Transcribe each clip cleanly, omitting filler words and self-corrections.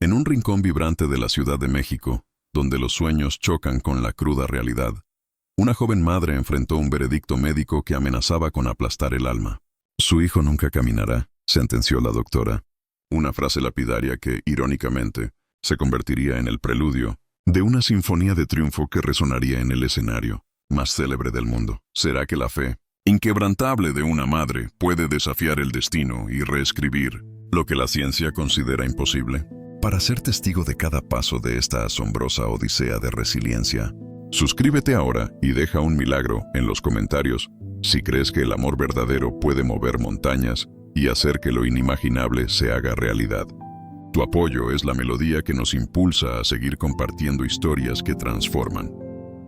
En un rincón vibrante de la Ciudad de México, donde los sueños chocan con la cruda realidad, una joven madre enfrentó un veredicto médico que amenazaba con aplastar el alma. Su hijo nunca caminará, sentenció la doctora. Una frase lapidaria que, irónicamente, se convertiría en el preludio de una sinfonía de triunfo que resonaría en el escenario más célebre del mundo. ¿Será que la fe inquebrantable de una madre puede desafiar el destino y reescribir lo que la ciencia considera imposible? Para ser testigo de cada paso de esta asombrosa odisea de resiliencia, suscríbete ahora y deja un milagro en los comentarios si crees que el amor verdadero puede mover montañas y hacer que lo inimaginable se haga realidad. Tu apoyo es la melodía que nos impulsa a seguir compartiendo historias que transforman.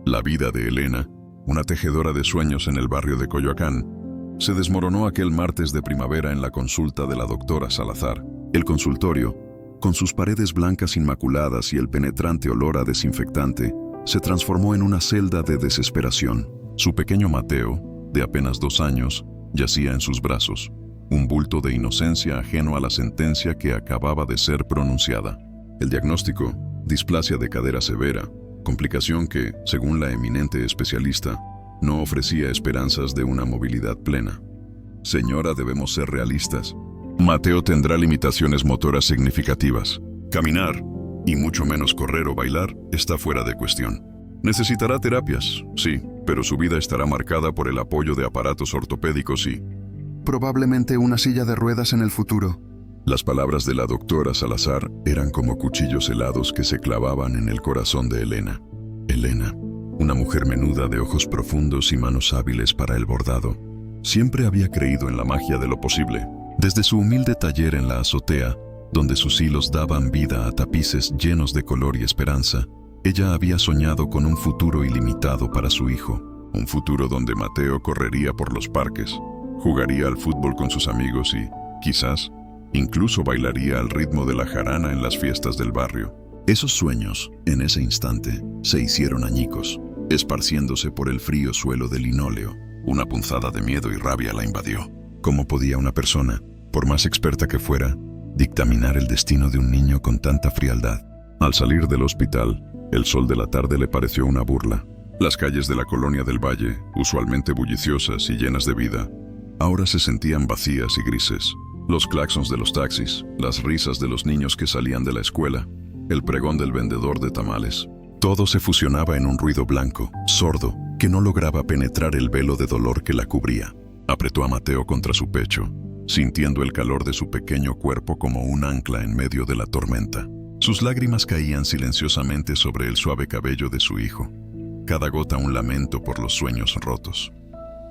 La vida de Elena, una tejedora de sueños en el barrio de Coyoacán, se desmoronó aquel martes de primavera en la consulta de la doctora Salazar. El consultorio, con sus paredes blancas inmaculadas y el penetrante olor a desinfectante, se transformó en una celda de desesperación. Su pequeño Mateo, de apenas 2 años, yacía en sus brazos, un bulto de inocencia ajeno a la sentencia que acababa de ser pronunciada. El diagnóstico: displasia de cadera severa, complicación que, según la eminente especialista, no ofrecía esperanzas de una movilidad plena. Señora, debemos ser realistas. Mateo tendrá limitaciones motoras significativas. Caminar, y mucho menos correr o bailar, está fuera de cuestión. Necesitará terapias, sí, pero su vida estará marcada por el apoyo de aparatos ortopédicos y probablemente una silla de ruedas en el futuro. Las palabras de la doctora Salazar eran como cuchillos helados que se clavaban en el corazón de Elena. Elena, una mujer menuda de ojos profundos y manos hábiles para el bordado, siempre había creído en la magia de lo posible. Desde su humilde taller en la azotea, donde sus hilos daban vida a tapices llenos de color y esperanza, ella había soñado con un futuro ilimitado para su hijo, un futuro donde Mateo correría por los parques, jugaría al fútbol con sus amigos y, quizás, incluso bailaría al ritmo de la jarana en las fiestas del barrio. Esos sueños, en ese instante, se hicieron añicos, esparciéndose por el frío suelo de linóleo. Una punzada de miedo y rabia la invadió. ¿Cómo podía una persona, por más experta que fuera, dictaminar el destino de un niño con tanta frialdad? Al salir del hospital, el sol de la tarde le pareció una burla. Las calles de la colonia del Valle, usualmente bulliciosas y llenas de vida, ahora se sentían vacías y grises. Los claxons de los taxis, las risas de los niños que salían de la escuela, el pregón del vendedor de tamales. Todo se fusionaba en un ruido blanco, sordo, que no lograba penetrar el velo de dolor que la cubría. Apretó a Mateo contra su pecho, sintiendo el calor de su pequeño cuerpo como un ancla en medio de la tormenta. Sus lágrimas caían silenciosamente sobre el suave cabello de su hijo, cada gota un lamento por los sueños rotos.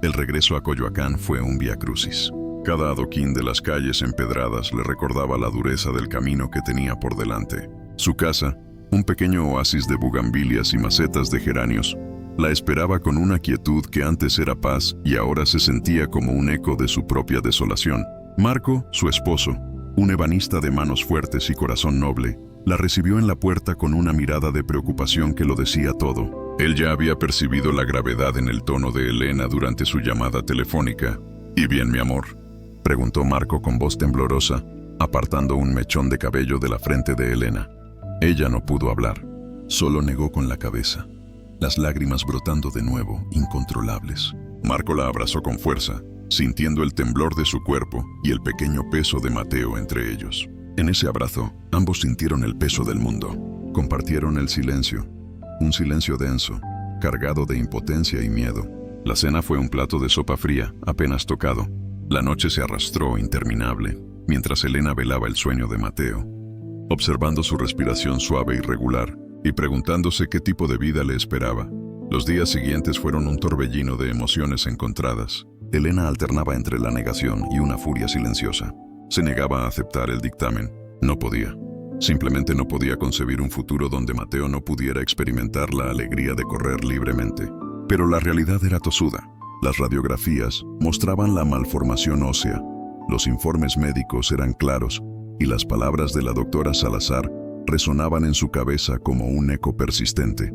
El regreso a Coyoacán fue un viacrucis. Cada adoquín de las calles empedradas le recordaba la dureza del camino que tenía por delante. Su casa, un pequeño oasis de bugambilias y macetas de geranios, la esperaba con una quietud que antes era paz y ahora se sentía como un eco de su propia desolación. Marco, su esposo, un ebanista de manos fuertes y corazón noble, la recibió en la puerta con una mirada de preocupación que lo decía todo. Él ya había percibido la gravedad en el tono de Elena durante su llamada telefónica. ¿Y bien, mi amor?, preguntó Marco con voz temblorosa, apartando un mechón de cabello de la frente de Elena. Ella no pudo hablar, solo negó con la cabeza, las lágrimas brotando de nuevo, incontrolables. Marco la abrazó con fuerza, sintiendo el temblor de su cuerpo y el pequeño peso de Mateo entre ellos. En ese abrazo, ambos sintieron el peso del mundo. Compartieron el silencio, un silencio denso, cargado de impotencia y miedo. La cena fue un plato de sopa fría, apenas tocado. La noche se arrastró interminable, mientras Elena velaba el sueño de Mateo, observando su respiración suave y regular, y preguntándose qué tipo de vida le esperaba. Los días siguientes fueron un torbellino de emociones encontradas. Elena alternaba entre la negación y una furia silenciosa. Se negaba a aceptar el dictamen. No podía. Simplemente no podía concebir un futuro donde Mateo no pudiera experimentar la alegría de correr libremente. Pero la realidad era tosuda. Las radiografías mostraban la malformación ósea. Los informes médicos eran claros y las palabras de la doctora Salazar resonaban en su cabeza como un eco persistente.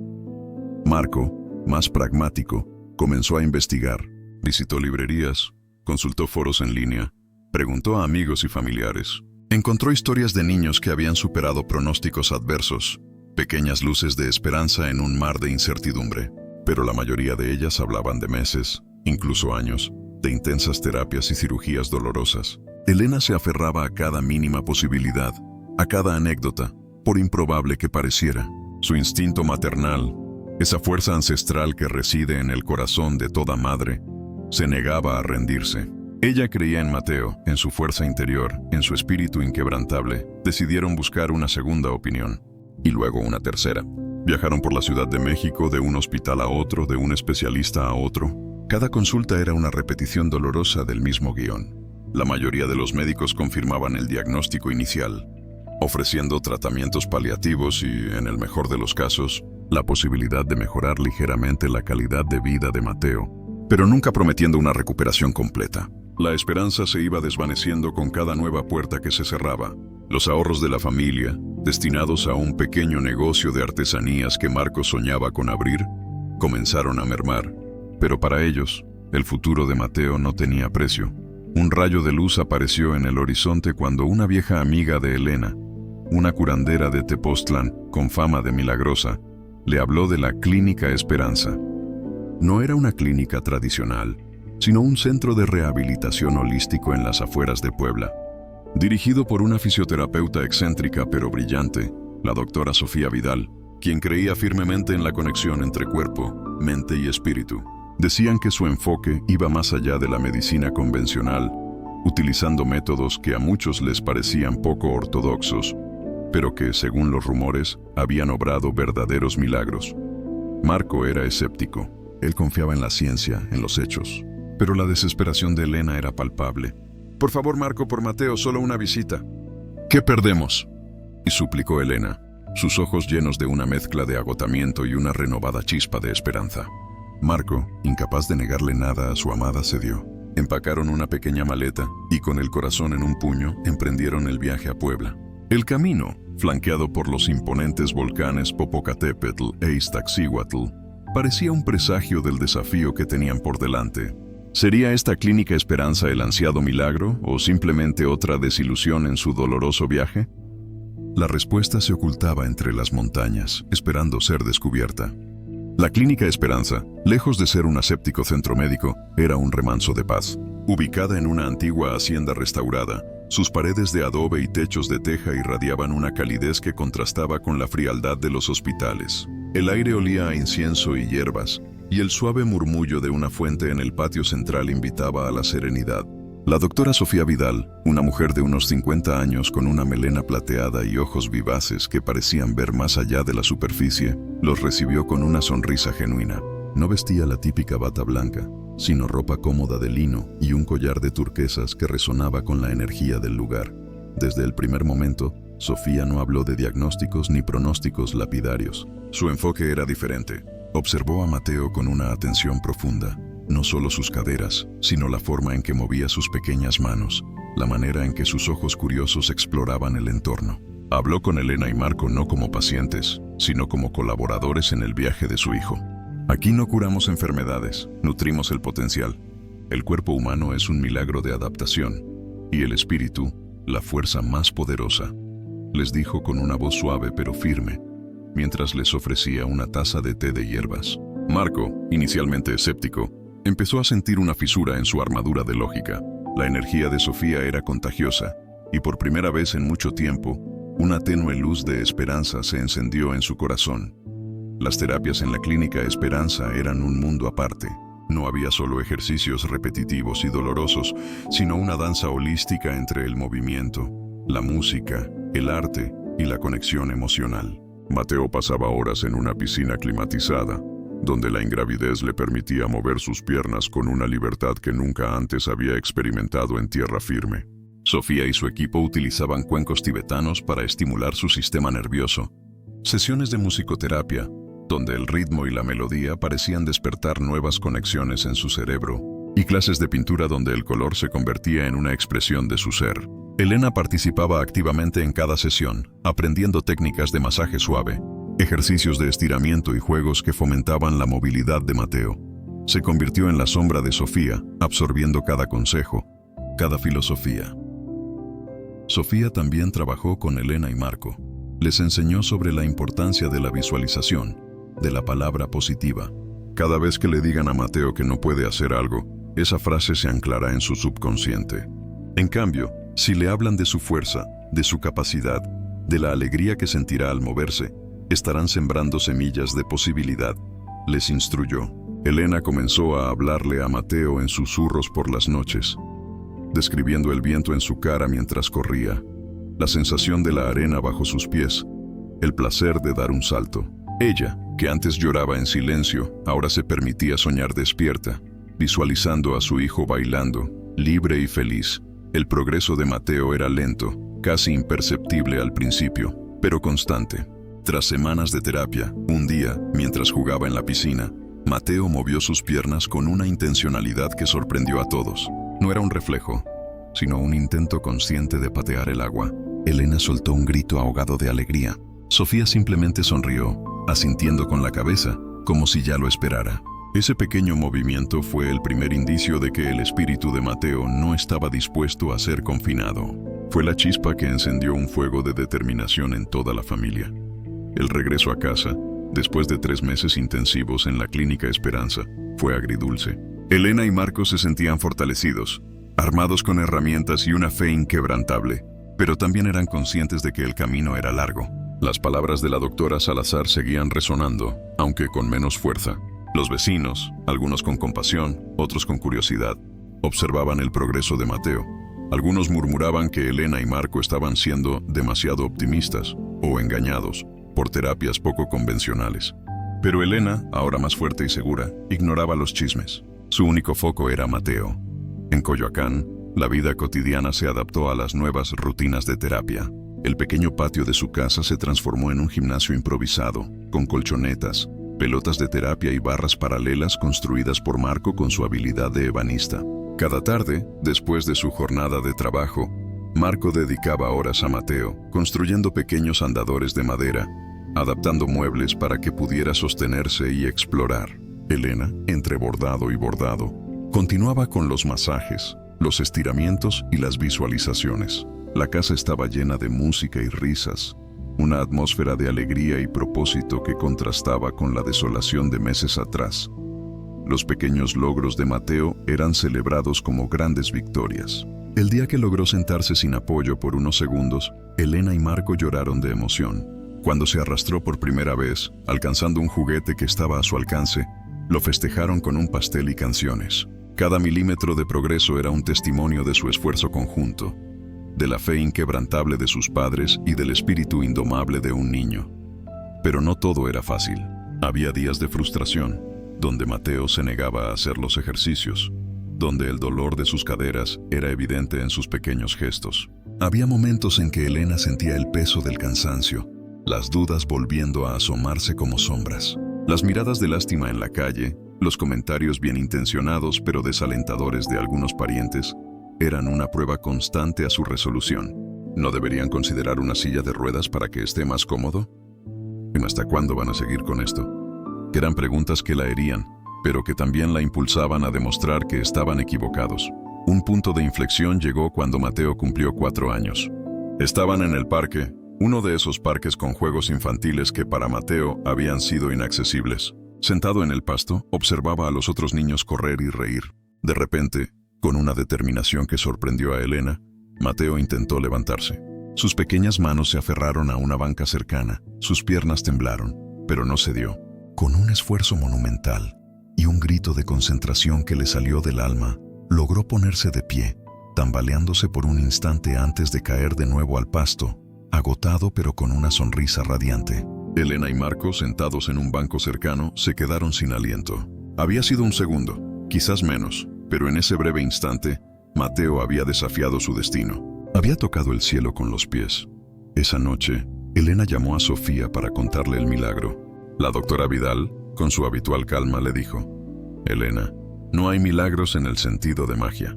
Marco, más pragmático, comenzó a investigar. Visitó librerías, consultó foros en línea, preguntó a amigos y familiares. Encontró historias de niños que habían superado pronósticos adversos, pequeñas luces de esperanza en un mar de incertidumbre, pero la mayoría de ellas hablaban de meses, incluso años, de intensas terapias y cirugías dolorosas. Elena se aferraba a cada mínima posibilidad, a cada anécdota, por improbable que pareciera. Su instinto maternal, esa fuerza ancestral que reside en el corazón de toda madre, se negaba a rendirse. Ella creía en Mateo, en su fuerza interior, en su espíritu inquebrantable. Decidieron buscar una segunda opinión, y luego una tercera. Viajaron por la Ciudad de México, de un hospital a otro, de un especialista a otro. Cada consulta era una repetición dolorosa del mismo guión. La mayoría de los médicos confirmaban el diagnóstico inicial, ofreciendo tratamientos paliativos y, en el mejor de los casos, la posibilidad de mejorar ligeramente la calidad de vida de Mateo, pero nunca prometiendo una recuperación completa. La esperanza se iba desvaneciendo con cada nueva puerta que se cerraba. Los ahorros de la familia, destinados a un pequeño negocio de artesanías que Marco soñaba con abrir, comenzaron a mermar. Pero para ellos, el futuro de Mateo no tenía precio. Un rayo de luz apareció en el horizonte cuando una vieja amiga de Elena, una curandera de Tepoztlán con fama de milagrosa, le habló de la Clínica Esperanza. No era una clínica tradicional, sino un centro de rehabilitación holístico en las afueras de Puebla. Dirigido por una fisioterapeuta excéntrica pero brillante, la doctora Sofía Vidal, quien creía firmemente en la conexión entre cuerpo, mente y espíritu. Decían que su enfoque iba más allá de la medicina convencional, utilizando métodos que a muchos les parecían poco ortodoxos, pero que, según los rumores, habían obrado verdaderos milagros. Marco era escéptico. Él confiaba en la ciencia, en los hechos. Pero la desesperación de Elena era palpable. «Por favor, Marco, por Mateo, solo una visita». «¿Qué perdemos?», y suplicó Elena, sus ojos llenos de una mezcla de agotamiento y una renovada chispa de esperanza. Marco, incapaz de negarle nada a su amada, cedió. Empacaron una pequeña maleta y, con el corazón en un puño, emprendieron el viaje a Puebla. El camino, flanqueado por los imponentes volcanes Popocatépetl e Iztaccíhuatl, parecía un presagio del desafío que tenían por delante. ¿Sería esta Clínica Esperanza el ansiado milagro o simplemente otra desilusión en su doloroso viaje? La respuesta se ocultaba entre las montañas, esperando ser descubierta. La Clínica Esperanza, lejos de ser un aséptico centro médico, era un remanso de paz. Ubicada en una antigua hacienda restaurada, sus paredes de adobe y techos de teja irradiaban una calidez que contrastaba con la frialdad de los hospitales. El aire olía a incienso y hierbas, y el suave murmullo de una fuente en el patio central invitaba a la serenidad. La doctora Sofía Vidal, una mujer de unos 50 años con una melena plateada y ojos vivaces que parecían ver más allá de la superficie, los recibió con una sonrisa genuina. No vestía la típica bata blanca, sino ropa cómoda de lino y un collar de turquesas que resonaba con la energía del lugar. Desde el primer momento, Sofía no habló de diagnósticos ni pronósticos lapidarios. Su enfoque era diferente. Observó a Mateo con una atención profunda. No solo sus caderas, sino la forma en que movía sus pequeñas manos, la manera en que sus ojos curiosos exploraban el entorno. Habló con Elena y Marco no como pacientes, sino como colaboradores en el viaje de su hijo. Aquí no curamos enfermedades, nutrimos el potencial. El cuerpo humano es un milagro de adaptación, y el espíritu, la fuerza más poderosa, les dijo con una voz suave pero firme, mientras les ofrecía una taza de té de hierbas. Marco, inicialmente escéptico, empezó a sentir una fisura en su armadura de lógica. La energía de Sofía era contagiosa, y por primera vez en mucho tiempo, una tenue luz de esperanza se encendió en su corazón. Las terapias en la Clínica Esperanza eran un mundo aparte. No había solo ejercicios repetitivos y dolorosos, sino una danza holística entre el movimiento, la música, el arte y la conexión emocional. Mateo pasaba horas en una piscina climatizada, donde la ingravidez le permitía mover sus piernas con una libertad que nunca antes había experimentado en tierra firme. Sofía y su equipo utilizaban cuencos tibetanos para estimular su sistema nervioso. Sesiones de musicoterapia, donde el ritmo y la melodía parecían despertar nuevas conexiones en su cerebro, y clases de pintura donde el color se convertía en una expresión de su ser. Elena participaba activamente en cada sesión, aprendiendo técnicas de masaje suave, ejercicios de estiramiento y juegos que fomentaban la movilidad de Mateo. Se convirtió en la sombra de Sofía, absorbiendo cada consejo, cada filosofía. Sofía también trabajó con Elena y Marco. Les enseñó sobre la importancia de la visualización, de la palabra positiva. Cada vez que le digan a Mateo que no puede hacer algo, esa frase se anclará en su subconsciente. En cambio, si le hablan de su fuerza, de su capacidad, de la alegría que sentirá al moverse, estarán sembrando semillas de posibilidad. Les instruyó. Elena comenzó a hablarle a Mateo en susurros por las noches, describiendo el viento en su cara mientras corría, la sensación de la arena bajo sus pies, el placer de dar un salto. Ella, que antes lloraba en silencio, ahora se permitía soñar despierta, visualizando a su hijo bailando, libre y feliz. El progreso de Mateo era lento, casi imperceptible al principio, pero constante. Tras semanas de terapia, un día, mientras jugaba en la piscina, Mateo movió sus piernas con una intencionalidad que sorprendió a todos. No era un reflejo, sino un intento consciente de patear el agua. Elena soltó un grito ahogado de alegría. Sofía simplemente sonrió, asintiendo con la cabeza, como si ya lo esperara. Ese pequeño movimiento fue el primer indicio de que el espíritu de Mateo no estaba dispuesto a ser confinado. Fue la chispa que encendió un fuego de determinación en toda la familia. El regreso a casa, después de 3 meses intensivos en la Clínica Esperanza, fue agridulce. Elena y Marco se sentían fortalecidos, armados con herramientas y una fe inquebrantable, pero también eran conscientes de que el camino era largo. Las palabras de la doctora Salazar seguían resonando, aunque con menos fuerza. Los vecinos, algunos con compasión, otros con curiosidad, observaban el progreso de Mateo. Algunos murmuraban que Elena y Marco estaban siendo demasiado optimistas o engañados por terapias poco convencionales. Pero Elena, ahora más fuerte y segura, ignoraba los chismes. Su único foco era Mateo. En Coyoacán, la vida cotidiana se adaptó a las nuevas rutinas de terapia. El pequeño patio de su casa se transformó en un gimnasio improvisado, con colchonetas, pelotas de terapia y barras paralelas construidas por Marco con su habilidad de ebanista. Cada tarde, después de su jornada de trabajo, Marco dedicaba horas a Mateo, construyendo pequeños andadores de madera, adaptando muebles para que pudiera sostenerse y explorar. Elena, entre bordado y bordado, continuaba con los masajes, los estiramientos y las visualizaciones. La casa estaba llena de música y risas, una atmósfera de alegría y propósito que contrastaba con la desolación de meses atrás. Los pequeños logros de Mateo eran celebrados como grandes victorias. El día que logró sentarse sin apoyo por unos segundos, Elena y Marco lloraron de emoción. Cuando se arrastró por primera vez, alcanzando un juguete que estaba a su alcance, lo festejaron con un pastel y canciones. Cada milímetro de progreso era un testimonio de su esfuerzo conjunto, de la fe inquebrantable de sus padres y del espíritu indomable de un niño. Pero no todo era fácil. Había días de frustración, donde Mateo se negaba a hacer los ejercicios, donde el dolor de sus caderas era evidente en sus pequeños gestos. Había momentos en que Elena sentía el peso del cansancio, las dudas volviendo a asomarse como sombras. Las miradas de lástima en la calle, los comentarios bien intencionados pero desalentadores de algunos parientes, eran una prueba constante a su resolución. ¿No deberían considerar una silla de ruedas para que esté más cómodo? ¿Hasta cuándo van a seguir con esto? Eran preguntas que la herían, pero que también la impulsaban a demostrar que estaban equivocados. Un punto de inflexión llegó cuando Mateo cumplió 4 años. Estaban en el parque, uno de esos parques con juegos infantiles que para Mateo habían sido inaccesibles. Sentado en el pasto, observaba a los otros niños correr y reír. De repente, con una determinación que sorprendió a Elena, Mateo intentó levantarse. Sus pequeñas manos se aferraron a una banca cercana, sus piernas temblaron, pero no cedió. Con un esfuerzo monumental y un grito de concentración que le salió del alma, logró ponerse de pie, tambaleándose por un instante antes de caer de nuevo al pasto, agotado pero con una sonrisa radiante. Elena y Marco, sentados en un banco cercano, se quedaron sin aliento. Había sido un segundo, quizás menos, pero en ese breve instante, Mateo había desafiado su destino. Había tocado el cielo con los pies. Esa noche, Elena llamó a Sofía para contarle el milagro. La doctora Vidal, con su habitual calma, le dijo: «Elena, no hay milagros en el sentido de magia.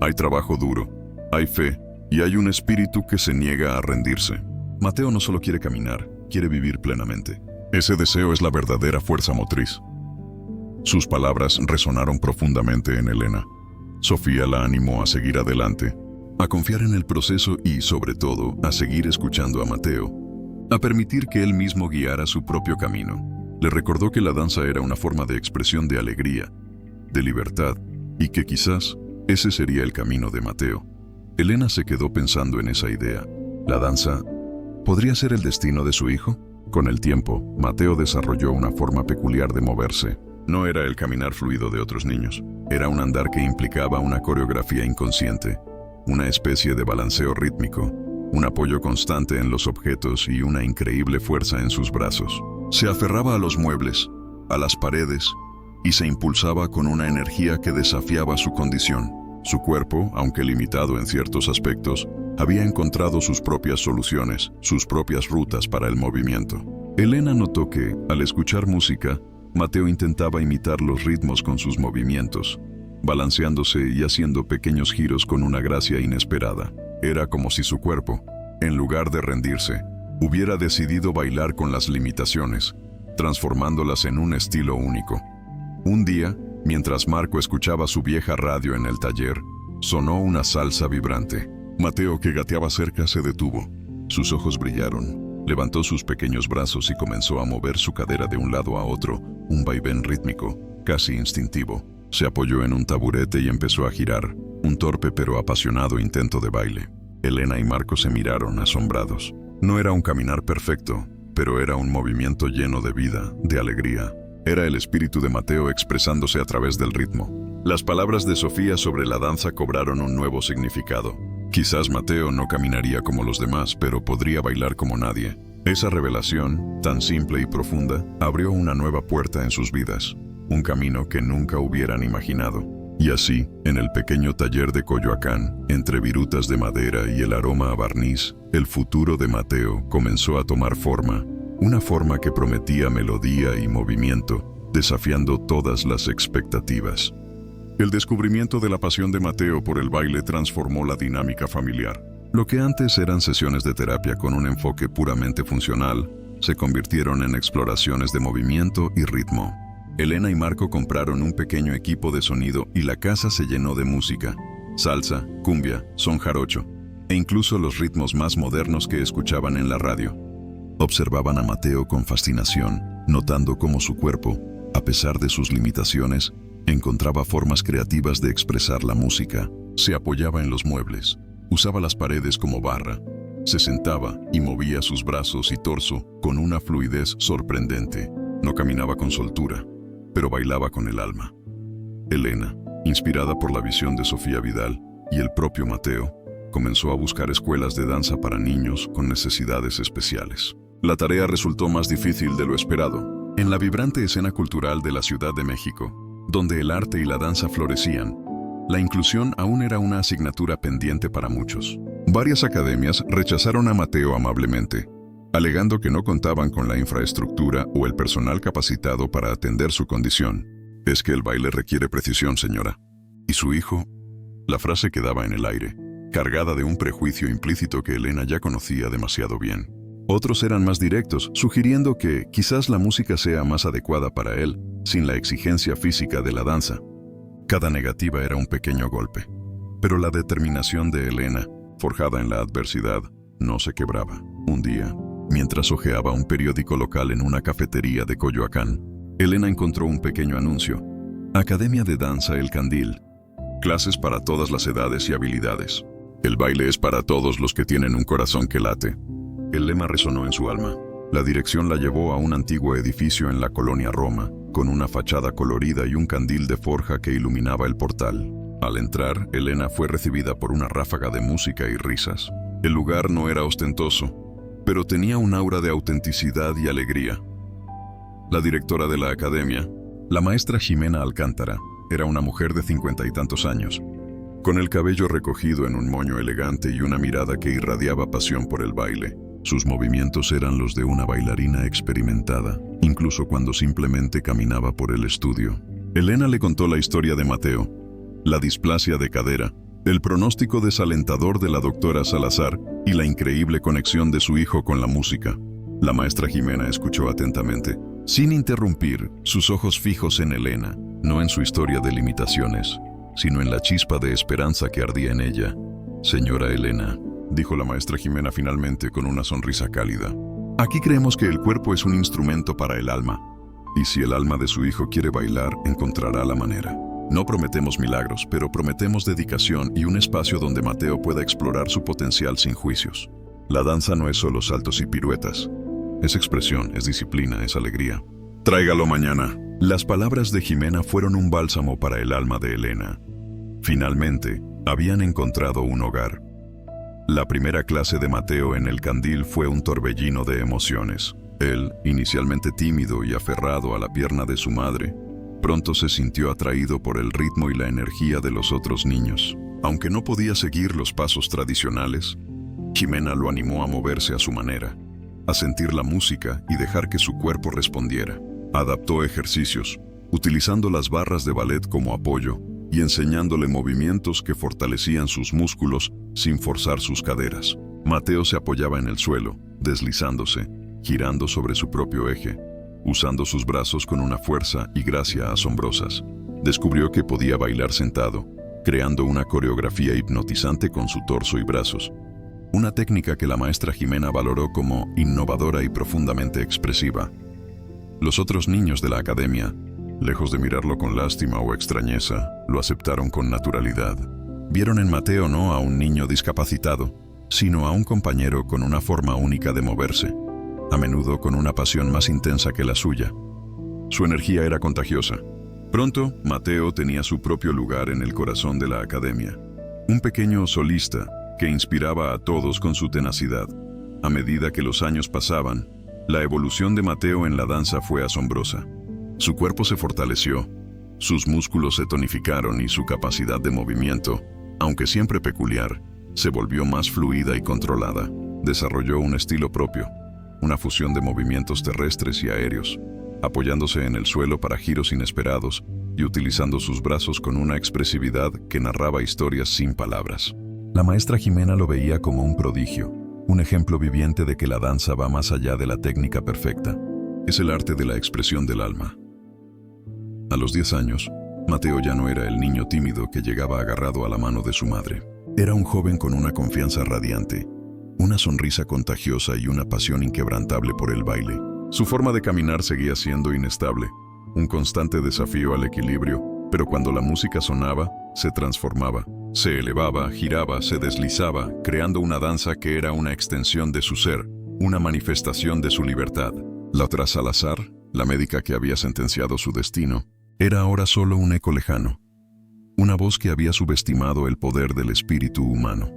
Hay trabajo duro, hay fe y hay un espíritu que se niega a rendirse. Mateo no solo quiere caminar, quiere vivir plenamente. Ese deseo es la verdadera fuerza motriz». Sus palabras resonaron profundamente en Elena. Sofía la animó a seguir adelante. a confiar en el proceso y, sobre todo, a seguir escuchando a Mateo, a permitir que él mismo guiara su propio camino. Le recordó que la danza era una forma de expresión de alegría, de libertad, y que quizás ese sería el camino de Mateo. Elena se quedó pensando en esa idea. ¿La danza podría ser el destino de su hijo? Con el tiempo, Mateo desarrolló una forma peculiar de moverse. No era el caminar fluido de otros niños. Era un andar que implicaba una coreografía inconsciente, una especie de balanceo rítmico, un apoyo constante en los objetos y una increíble fuerza en sus brazos. Se aferraba a los muebles, a las paredes, y se impulsaba con una energía que desafiaba su condición. Su cuerpo, aunque limitado en ciertos aspectos, había encontrado sus propias soluciones, sus propias rutas para el movimiento. Elena notó que, al escuchar música, Mateo intentaba imitar los ritmos con sus movimientos, balanceándose y haciendo pequeños giros con una gracia inesperada. Era como si su cuerpo, en lugar de rendirse, hubiera decidido bailar con las limitaciones, transformándolas en un estilo único. Un día, mientras Marco escuchaba su vieja radio en el taller, sonó una salsa vibrante. Mateo, que gateaba cerca, se detuvo. Sus ojos brillaron, levantó sus pequeños brazos y comenzó a mover su cadera de un lado a otro, un vaivén rítmico, casi instintivo. Se apoyó en un taburete y empezó a girar, un torpe pero apasionado intento de baile. Elena y Marco se miraron asombrados. No era un caminar perfecto, pero era un movimiento lleno de vida, de alegría. Era el espíritu de Mateo expresándose a través del ritmo. Las palabras de Sofía sobre la danza cobraron un nuevo significado. Quizás Mateo no caminaría como los demás, pero podría bailar como nadie. Esa revelación, tan simple y profunda, abrió una nueva puerta en sus vidas, un camino que nunca hubieran imaginado. Y así, en el pequeño taller de Coyoacán, entre virutas de madera y el aroma a barniz, el futuro de Mateo comenzó a tomar forma, una forma que prometía melodía y movimiento, desafiando todas las expectativas. El descubrimiento de la pasión de Mateo por el baile transformó la dinámica familiar. Lo que antes eran sesiones de terapia con un enfoque puramente funcional, se convirtieron en exploraciones de movimiento y ritmo. Elena y Marco compraron un pequeño equipo de sonido y la casa se llenó de música, salsa, cumbia, son jarocho, e incluso los ritmos más modernos que escuchaban en la radio. Observaban a Mateo con fascinación, notando cómo su cuerpo, a pesar de sus limitaciones, encontraba formas creativas de expresar la música. Se apoyaba en los muebles, usaba las paredes como barra, se sentaba y movía sus brazos y torso con una fluidez sorprendente. No caminaba con soltura, pero bailaba con el alma. Elena, inspirada por la visión de Sofía Vidal y el propio Mateo, comenzó a buscar escuelas de danza para niños con necesidades especiales. La tarea resultó más difícil de lo esperado. En la vibrante escena cultural de la Ciudad de México, donde el arte y la danza florecían, la inclusión aún era una asignatura pendiente para muchos. Varias academias rechazaron a Mateo amablemente, alegando que no contaban con la infraestructura o el personal capacitado para atender su condición. Es que el baile requiere precisión, señora. ¿Y su hijo? La frase quedaba en el aire, cargada de un prejuicio implícito que Elena ya conocía demasiado bien. Otros eran más directos, sugiriendo que quizás la música sea más adecuada para él, sin la exigencia física de la danza. Cada negativa era un pequeño golpe. Pero la determinación de Elena, forjada en la adversidad, no se quebraba. Un día, mientras hojeaba un periódico local en una cafetería de Coyoacán, Elena encontró un pequeño anuncio. Academia de Danza El Candil. Clases para todas las edades y habilidades. El baile es para todos los que tienen un corazón que late. El lema resonó en su alma. La dirección la llevó a un antiguo edificio en la colonia Roma, con una fachada colorida y un candil de forja que iluminaba el portal. Al entrar, Elena fue recibida por una ráfaga de música y risas. El lugar no era ostentoso, pero tenía un aura de autenticidad y alegría. La directora de la academia, la maestra Ximena Alcántara, era una mujer de 50 y tantos años, con el cabello recogido en un moño elegante y una mirada que irradiaba pasión por el baile. Sus movimientos eran los de una bailarina experimentada, incluso cuando simplemente caminaba por el estudio. Elena le contó la historia de Mateo, la displasia de cadera, el pronóstico desalentador de la doctora Salazar y la increíble conexión de su hijo con la música. La maestra Ximena escuchó atentamente, sin interrumpir, sus ojos fijos en Elena, no en su historia de limitaciones, sino en la chispa de esperanza que ardía en ella. Señora Elena, dijo la maestra Jimena finalmente con una sonrisa cálida. Aquí creemos que el cuerpo es un instrumento para el alma. Y si el alma de su hijo quiere bailar, encontrará la manera. No prometemos milagros, pero prometemos dedicación y un espacio donde Mateo pueda explorar su potencial sin juicios. La danza no es solo saltos y piruetas. Es expresión, es disciplina, es alegría. Tráigalo mañana. Las palabras de Jimena fueron un bálsamo para el alma de Elena. Finalmente, habían encontrado un hogar. La primera clase de Mateo en el Candil fue un torbellino de emociones. Él, inicialmente tímido y aferrado a la pierna de su madre, pronto se sintió atraído por el ritmo y la energía de los otros niños. Aunque no podía seguir los pasos tradicionales, Jimena lo animó a moverse a su manera, a sentir la música y dejar que su cuerpo respondiera. Adaptó ejercicios, utilizando las barras de ballet como apoyo y enseñándole movimientos que fortalecían sus músculos sin forzar sus caderas. Mateo se apoyaba en el suelo, deslizándose, girando sobre su propio eje, usando sus brazos con una fuerza y gracia asombrosas. Descubrió que podía bailar sentado, creando una coreografía hipnotizante con su torso y brazos. Una técnica que la maestra Jimena valoró como innovadora y profundamente expresiva. Los otros niños de la academia, lejos de mirarlo con lástima o extrañeza, lo aceptaron con naturalidad. Vieron en Mateo no a un niño discapacitado, sino a un compañero con una forma única de moverse, a menudo con una pasión más intensa que la suya. Su energía era contagiosa. Pronto, Mateo tenía su propio lugar en el corazón de la academia. Un pequeño solista que inspiraba a todos con su tenacidad. A medida que los años pasaban, la evolución de Mateo en la danza fue asombrosa. Su cuerpo se fortaleció, sus músculos se tonificaron y su capacidad de movimiento, aunque siempre peculiar, se volvió más fluida y controlada. Desarrolló un estilo propio, una fusión de movimientos terrestres y aéreos, apoyándose en el suelo para giros inesperados y utilizando sus brazos con una expresividad que narraba historias sin palabras. La maestra Jimena lo veía como un prodigio, un ejemplo viviente de que la danza va más allá de la técnica perfecta. Es el arte de la expresión del alma. A los 10 años, Mateo ya no era el niño tímido que llegaba agarrado a la mano de su madre. Era un joven con una confianza radiante, una sonrisa contagiosa y una pasión inquebrantable por el baile. Su forma de caminar seguía siendo inestable, un constante desafío al equilibrio, pero cuando la música sonaba, se transformaba. Se elevaba, giraba, se deslizaba, creando una danza que era una extensión de su ser, una manifestación de su libertad. La otra Salazar, la médica que había sentenciado su destino, era ahora solo un eco lejano, una voz que había subestimado el poder del espíritu humano.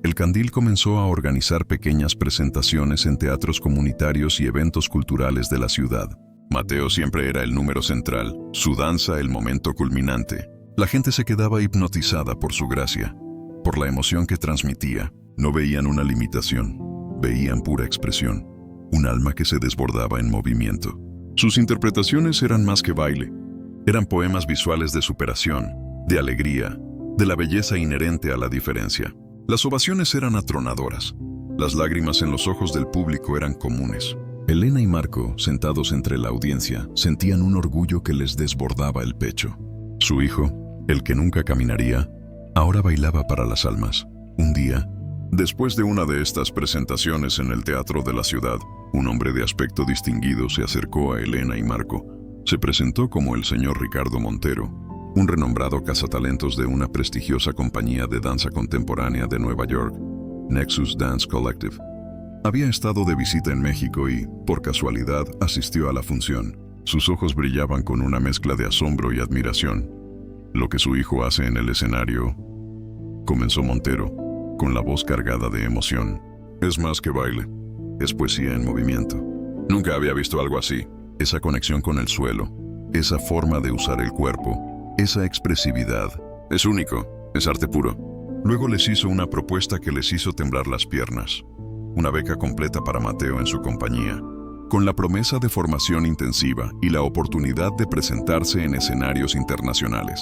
El Candil comenzó a organizar pequeñas presentaciones en teatros comunitarios y eventos culturales de la ciudad. Mateo siempre era el número central, su danza el momento culminante. La gente se quedaba hipnotizada por su gracia, por la emoción que transmitía. No veían una limitación, veían pura expresión, un alma que se desbordaba en movimiento. Sus interpretaciones eran más que baile, eran poemas visuales de superación, de alegría, de la belleza inherente a la diferencia. Las ovaciones eran atronadoras, las lágrimas en los ojos del público eran comunes. Elena y Marco, sentados entre la audiencia, sentían un orgullo que les desbordaba el pecho. Su hijo, el que nunca caminaría, ahora bailaba para las almas. Un día, después de una de estas presentaciones en el teatro de la ciudad, un hombre de aspecto distinguido se acercó a Elena y Marco. Se presentó como el señor Ricardo Montero, un renombrado cazatalentos de una prestigiosa compañía de danza contemporánea de Nueva York, Nexus Dance Collective. Había estado de visita en México y, por casualidad, asistió a la función. Sus ojos brillaban con una mezcla de asombro y admiración. Lo que su hijo hace en el escenario, comenzó Montero, con la voz cargada de emoción. Es más que baile, es poesía en movimiento. Nunca había visto algo así. Esa conexión con el suelo, esa forma de usar el cuerpo, esa expresividad. Es único, es arte puro. Luego les hizo una propuesta que les hizo temblar las piernas. Una beca completa para Mateo en su compañía, con la promesa de formación intensiva y la oportunidad de presentarse en escenarios internacionales.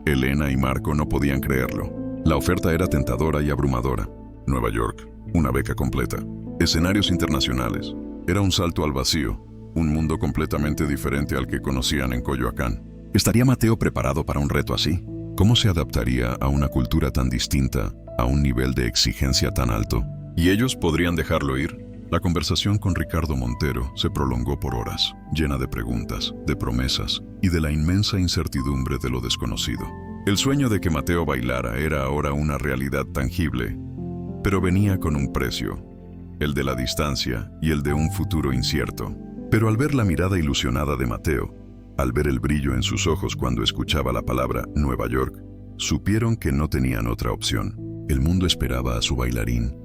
Elena y Marco no podían creerlo. La oferta era tentadora y abrumadora. Nueva York, una beca completa. Escenarios internacionales. Era un salto al vacío, un mundo completamente diferente al que conocían en Coyoacán. ¿Estaría Mateo preparado para un reto así? ¿Cómo se adaptaría a una cultura tan distinta, a un nivel de exigencia tan alto? ¿Y ellos podrían dejarlo ir? La conversación con Ricardo Montero se prolongó por horas, llena de preguntas, de promesas y de la inmensa incertidumbre de lo desconocido. El sueño de que Mateo bailara era ahora una realidad tangible, pero venía con un precio, el de la distancia y el de un futuro incierto. Pero al ver la mirada ilusionada de Mateo, al ver el brillo en sus ojos cuando escuchaba la palabra Nueva York, supieron que no tenían otra opción. El mundo esperaba a su bailarín.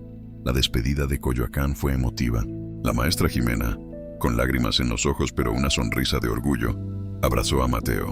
La despedida de Coyoacán fue emotiva. La maestra Jimena, con lágrimas en los ojos pero una sonrisa de orgullo, abrazó a Mateo.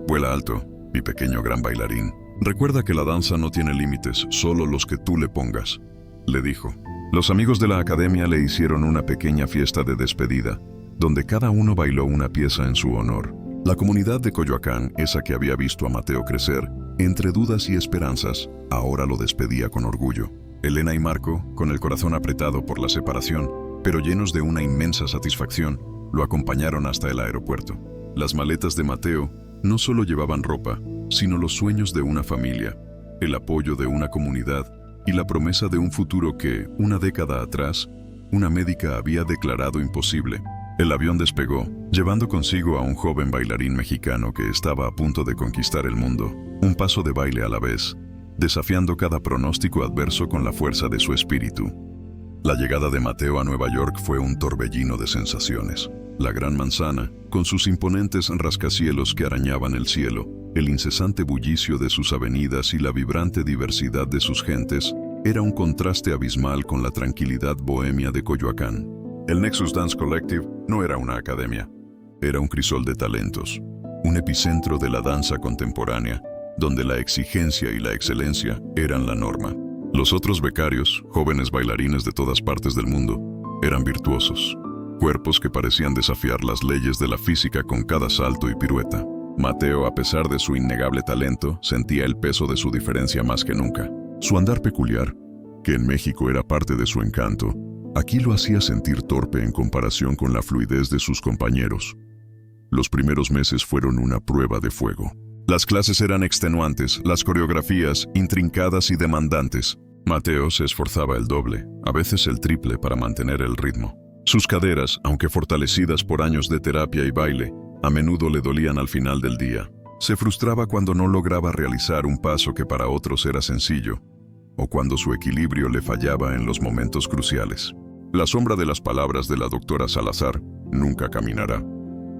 «Vuela alto, mi pequeño gran bailarín. Recuerda que la danza no tiene límites, solo los que tú le pongas», le dijo. Los amigos de la academia le hicieron una pequeña fiesta de despedida, donde cada uno bailó una pieza en su honor. La comunidad de Coyoacán, esa que había visto a Mateo crecer, entre dudas y esperanzas, ahora lo despedía con orgullo. Elena y Marco, con el corazón apretado por la separación, pero llenos de una inmensa satisfacción, lo acompañaron hasta el aeropuerto. Las maletas de Mateo no solo llevaban ropa, sino los sueños de una familia, el apoyo de una comunidad y la promesa de un futuro que, una década atrás, una médica había declarado imposible. El avión despegó, llevando consigo a un joven bailarín mexicano que estaba a punto de conquistar el mundo, un paso de baile a la vez, desafiando cada pronóstico adverso con la fuerza de su espíritu. La llegada de Mateo a Nueva York fue un torbellino de sensaciones. La Gran Manzana, con sus imponentes rascacielos que arañaban el cielo, el incesante bullicio de sus avenidas y la vibrante diversidad de sus gentes, era un contraste abismal con la tranquilidad bohemia de Coyoacán. El Nexus Dance Collective no era una academia, era un crisol de talentos, un epicentro de la danza contemporánea, donde la exigencia y la excelencia eran la norma. Los otros becarios, jóvenes bailarines de todas partes del mundo, eran virtuosos, cuerpos que parecían desafiar las leyes de la física con cada salto y pirueta. Mateo, a pesar de su innegable talento, sentía el peso de su diferencia más que nunca. Su andar peculiar, que en México era parte de su encanto, aquí lo hacía sentir torpe en comparación con la fluidez de sus compañeros. Los primeros meses fueron una prueba de fuego. Las clases eran extenuantes, las coreografías intrincadas y demandantes. Mateo se esforzaba el doble, a veces el triple, para mantener el ritmo. Sus caderas, aunque fortalecidas por años de terapia y baile, a menudo le dolían al final del día. Se frustraba cuando no lograba realizar un paso que para otros era sencillo, o cuando su equilibrio le fallaba en los momentos cruciales. La sombra de las palabras de la doctora Salazar, «nunca caminará»,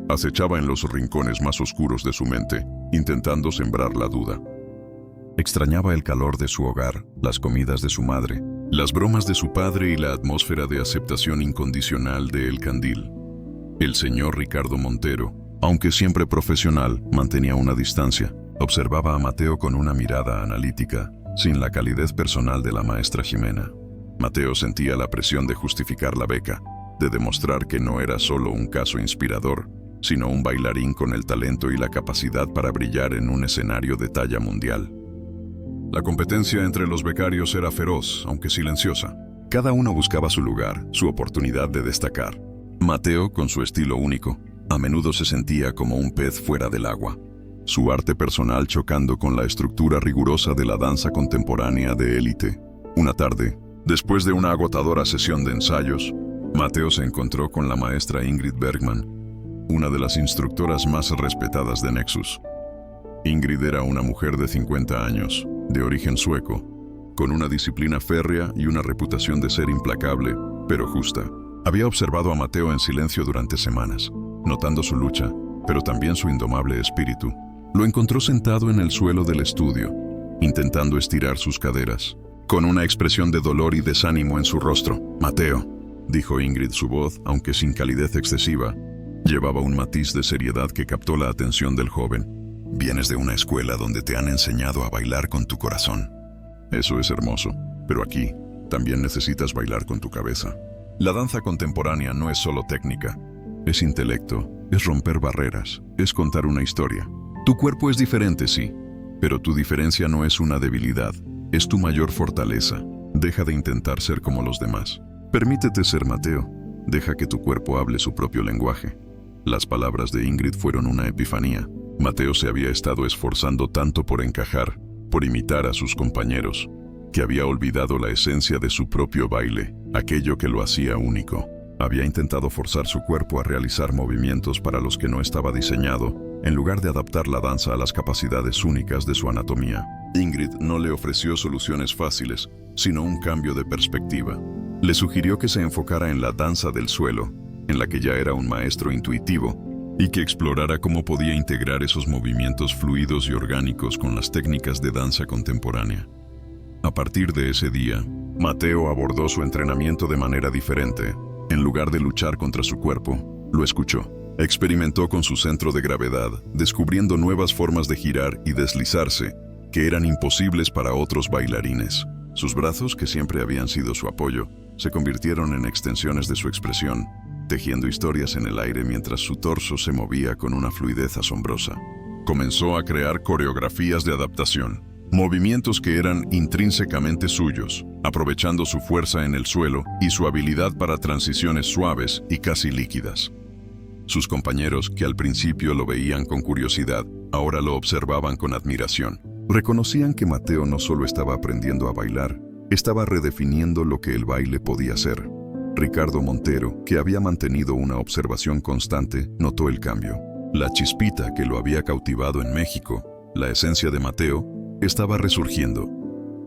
acechaba en los rincones más oscuros de su mente, intentando sembrar la duda. Extrañaba el calor de su hogar, las comidas de su madre, las bromas de su padre y la atmósfera de aceptación incondicional de El Candil. El señor Ricardo Montero, aunque siempre profesional, mantenía una distancia. Observaba a Mateo con una mirada analítica, sin la calidez personal de la maestra Jimena. Mateo sentía la presión de justificar la beca, de demostrar que no era solo un caso inspirador, sino un bailarín con el talento y la capacidad para brillar en un escenario de talla mundial. La competencia entre los becarios era feroz, aunque silenciosa. Cada uno buscaba su lugar, su oportunidad de destacar. Mateo, con su estilo único, a menudo se sentía como un pez fuera del agua, su arte personal chocando con la estructura rigurosa de la danza contemporánea de élite. Una tarde, después de una agotadora sesión de ensayos, Mateo se encontró con la maestra Ingrid Bergman, una de las instructoras más respetadas de Nexus. Ingrid era una mujer de 50 años, de origen sueco, con una disciplina férrea y una reputación de ser implacable, pero justa. Había observado a Mateo en silencio durante semanas, notando su lucha, pero también su indomable espíritu. Lo encontró sentado en el suelo del estudio, intentando estirar sus caderas, con una expresión de dolor y desánimo en su rostro. «Mateo», dijo Ingrid, su voz, aunque sin calidez excesiva, llevaba un matiz de seriedad que captó la atención del joven. «Vienes de una escuela donde te han enseñado a bailar con tu corazón. Eso es hermoso, pero aquí también necesitas bailar con tu cabeza. La danza contemporánea no es solo técnica, es intelecto, es romper barreras, es contar una historia. Tu cuerpo es diferente, sí, pero tu diferencia no es una debilidad, es tu mayor fortaleza. Deja de intentar ser como los demás. Permítete ser Mateo, deja que tu cuerpo hable su propio lenguaje». Las palabras de Ingrid fueron una epifanía. Mateo se había estado esforzando tanto por encajar, por imitar a sus compañeros, que había olvidado la esencia de su propio baile, aquello que lo hacía único. Había intentado forzar su cuerpo a realizar movimientos para los que no estaba diseñado, en lugar de adaptar la danza a las capacidades únicas de su anatomía. Ingrid no le ofreció soluciones fáciles, sino un cambio de perspectiva. Le sugirió que se enfocara en la danza del suelo, en la que ya era un maestro intuitivo, y que explorara cómo podía integrar esos movimientos fluidos y orgánicos con las técnicas de danza contemporánea. A partir de ese día, Mateo abordó su entrenamiento de manera diferente. En lugar de luchar contra su cuerpo, lo escuchó. Experimentó con su centro de gravedad, descubriendo nuevas formas de girar y deslizarse que eran imposibles para otros bailarines. Sus brazos, que siempre habían sido su apoyo, se convirtieron en extensiones de su expresión, tejiendo historias en el aire mientras su torso se movía con una fluidez asombrosa. Comenzó a crear coreografías de adaptación, movimientos que eran intrínsecamente suyos, aprovechando su fuerza en el suelo y su habilidad para transiciones suaves y casi líquidas. Sus compañeros, que al principio lo veían con curiosidad, ahora lo observaban con admiración. Reconocían que Mateo no solo estaba aprendiendo a bailar, estaba redefiniendo lo que el baile podía ser. Ricardo Montero, que había mantenido una observación constante, notó el cambio. La chispita que lo había cautivado en México, la esencia de Mateo, estaba resurgiendo,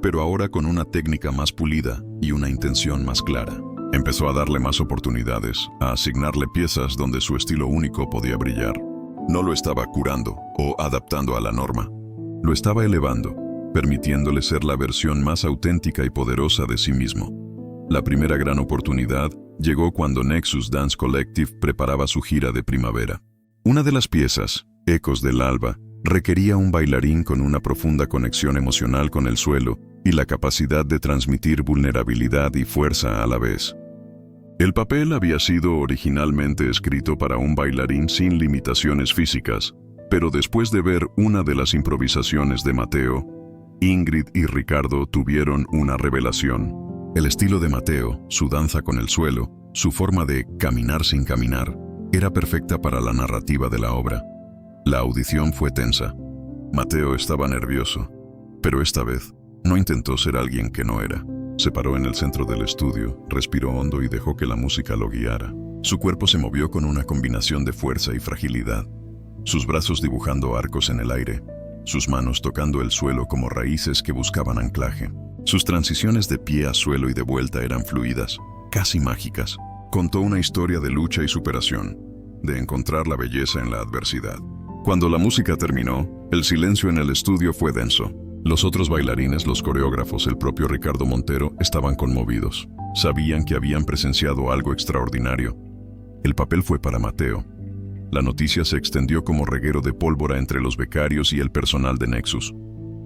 pero ahora con una técnica más pulida y una intención más clara. Empezó a darle más oportunidades, a asignarle piezas donde su estilo único podía brillar. No lo estaba curando o adaptando a la norma, lo estaba elevando, permitiéndole ser la versión más auténtica y poderosa de sí mismo. La primera gran oportunidad llegó cuando Nexus Dance Collective preparaba su gira de primavera. Una de las piezas, Ecos del Alba, requería un bailarín con una profunda conexión emocional con el suelo y la capacidad de transmitir vulnerabilidad y fuerza a la vez. El papel había sido originalmente escrito para un bailarín sin limitaciones físicas, pero después de ver una de las improvisaciones de Mateo, Ingrid y Ricardo tuvieron una revelación. El estilo de Mateo, su danza con el suelo, su forma de caminar sin caminar, era perfecta para la narrativa de la obra. La audición fue tensa. Mateo estaba nervioso, pero esta vez no intentó ser alguien que no era. Se paró en el centro del estudio, respiró hondo y dejó que la música lo guiara. Su cuerpo se movió con una combinación de fuerza y fragilidad, sus brazos dibujando arcos en el aire, sus manos tocando el suelo como raíces que buscaban anclaje. Sus transiciones de pie a suelo y de vuelta eran fluidas, casi mágicas. Contó una historia de lucha y superación, de encontrar la belleza en la adversidad. Cuando la música terminó, el silencio en el estudio fue denso. Los otros bailarines, los coreógrafos, el propio Ricardo Montero, estaban conmovidos. Sabían que habían presenciado algo extraordinario. El papel fue para Mateo. La noticia se extendió como reguero de pólvora entre los becarios y el personal de Nexus.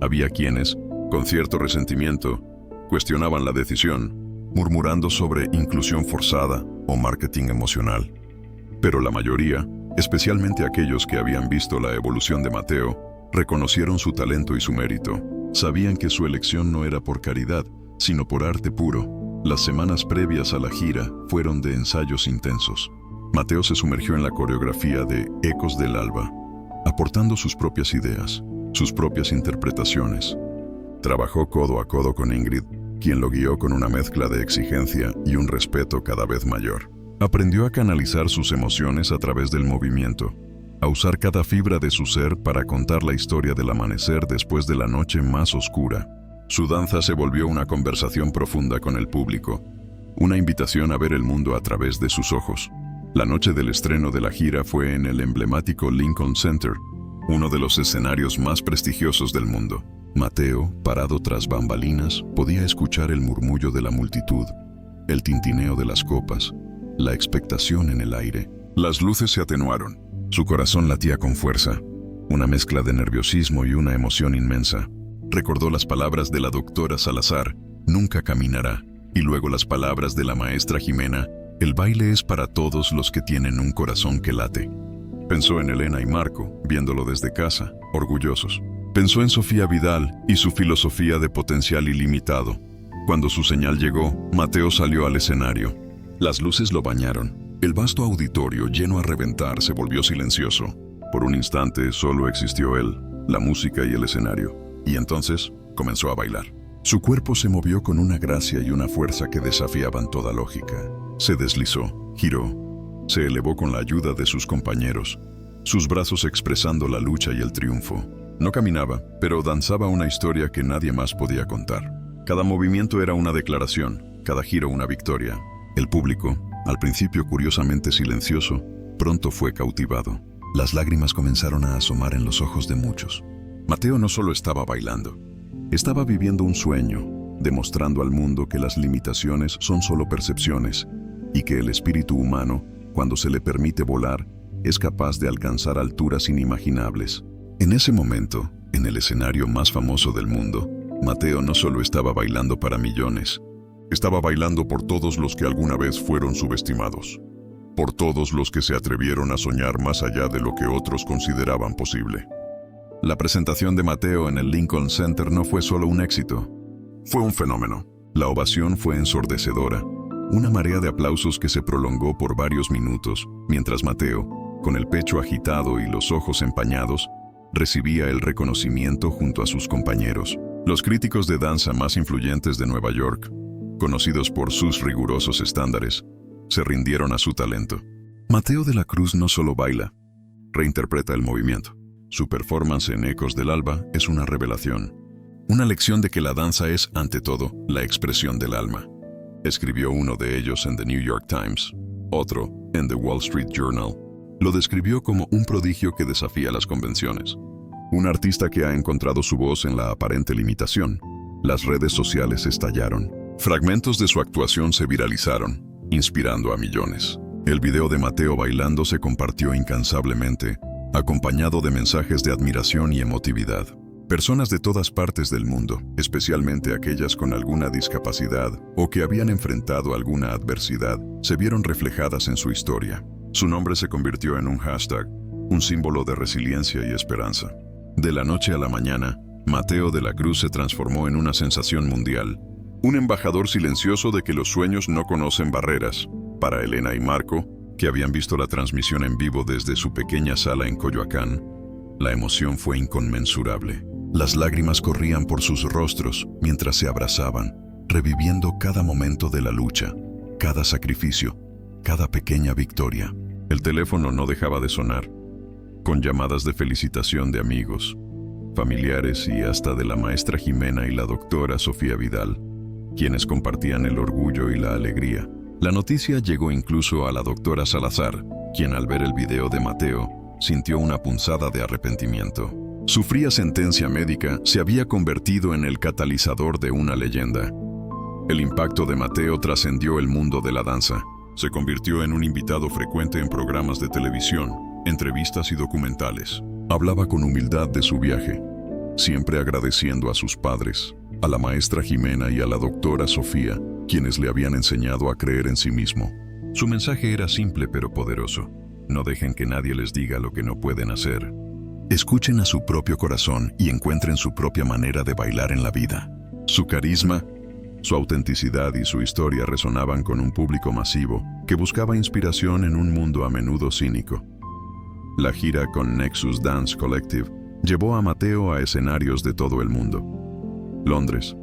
Había quienes, con cierto resentimiento, cuestionaban la decisión, murmurando sobre inclusión forzada o marketing emocional. Pero la mayoría, especialmente aquellos que habían visto la evolución de Mateo, reconocieron su talento y su mérito. Sabían que su elección no era por caridad, sino por arte puro. Las semanas previas a la gira fueron de ensayos intensos. Mateo se sumergió en la coreografía de Ecos del Alba, aportando sus propias ideas, sus propias interpretaciones. Trabajó codo a codo con Ingrid, quien lo guió con una mezcla de exigencia y un respeto cada vez mayor. Aprendió a canalizar sus emociones a través del movimiento, a usar cada fibra de su ser para contar la historia del amanecer después de la noche más oscura. Su danza se volvió una conversación profunda con el público, una invitación a ver el mundo a través de sus ojos. La noche del estreno de la gira fue en el emblemático Lincoln Center, uno de los escenarios más prestigiosos del mundo. Mateo, parado tras bambalinas, podía escuchar el murmullo de la multitud, el tintineo de las copas, la expectación en el aire. Las luces se atenuaron. Su corazón latía con fuerza, una mezcla de nerviosismo y una emoción inmensa. Recordó las palabras de la doctora Salazar, nunca caminará, y luego las palabras de la maestra Jimena, el baile es para todos los que tienen un corazón que late. Pensó en Elena y Marco, viéndolo desde casa, orgullosos. Pensó en Sofía Vidal y su filosofía de potencial ilimitado. Cuando su señal llegó, Mateo salió al escenario. Las luces lo bañaron. El vasto auditorio, lleno a reventar, se volvió silencioso. Por un instante solo existió él, la música y el escenario, y entonces comenzó a bailar. Su cuerpo se movió con una gracia y una fuerza que desafiaban toda lógica. Se deslizó, giró, se elevó con la ayuda de sus compañeros, sus brazos expresando la lucha y el triunfo. No caminaba, pero danzaba una historia que nadie más podía contar. Cada movimiento era una declaración, cada giro una victoria. El público, al principio curiosamente silencioso, pronto fue cautivado. Las lágrimas comenzaron a asomar en los ojos de muchos. Mateo no solo estaba bailando, estaba viviendo un sueño, demostrando al mundo que las limitaciones son solo percepciones y que el espíritu humano, cuando se le permite volar, es capaz de alcanzar alturas inimaginables. En ese momento, en el escenario más famoso del mundo, Mateo no solo estaba bailando para millones, estaba bailando por todos los que alguna vez fueron subestimados, por todos los que se atrevieron a soñar más allá de lo que otros consideraban posible. La presentación de Mateo en el Lincoln Center no fue solo un éxito, fue un fenómeno. La ovación fue ensordecedora, una marea de aplausos que se prolongó por varios minutos, mientras Mateo, con el pecho agitado y los ojos empañados, recibía el reconocimiento junto a sus compañeros. Los críticos de danza más influyentes de Nueva York, conocidos por sus rigurosos estándares, se rindieron a su talento. Mateo de la Cruz no solo baila, reinterpreta el movimiento. Su performance en Ecos del Alba es una revelación, una lección de que la danza es, ante todo, la expresión del alma. Escribió uno de ellos en The New York Times, otro en The Wall Street Journal. Lo describió como un prodigio que desafía las convenciones. Un artista que ha encontrado su voz en la aparente limitación. Las redes sociales estallaron. Fragmentos de su actuación se viralizaron, inspirando a millones. El video de Mateo bailando se compartió incansablemente, acompañado de mensajes de admiración y emotividad. Personas de todas partes del mundo, especialmente aquellas con alguna discapacidad o que habían enfrentado alguna adversidad, se vieron reflejadas en su historia. Su nombre se convirtió en un hashtag, un símbolo de resiliencia y esperanza. De la noche a la mañana, Mateo de la Cruz se transformó en una sensación mundial, un embajador silencioso de que los sueños no conocen barreras. Para Elena y Marco, que habían visto la transmisión en vivo desde su pequeña sala en Coyoacán, la emoción fue inconmensurable. Las lágrimas corrían por sus rostros mientras se abrazaban, reviviendo cada momento de la lucha, cada sacrificio, cada pequeña victoria. El teléfono no dejaba de sonar, con llamadas de felicitación de amigos, familiares y hasta de la maestra Jimena y la doctora Sofía Vidal, quienes compartían el orgullo y la alegría. La noticia llegó incluso a la doctora Salazar, quien al ver el video de Mateo, sintió una punzada de arrepentimiento. Su fría sentencia médica se había convertido en el catalizador de una leyenda. El impacto de Mateo trascendió el mundo de la danza. Se convirtió en un invitado frecuente en programas de televisión, entrevistas y documentales. Hablaba con humildad de su viaje, siempre agradeciendo a sus padres, a la maestra Jimena y a la doctora Sofía, quienes le habían enseñado a creer en sí mismo. Su mensaje era simple pero poderoso. No dejen que nadie les diga lo que no pueden hacer. Escuchen a su propio corazón y encuentren su propia manera de bailar en la vida. Su carisma, su autenticidad y su historia resonaban con un público masivo que buscaba inspiración en un mundo a menudo cínico. La gira con Nexus Dance Collective llevó a Mateo a escenarios de todo el mundo. Londres,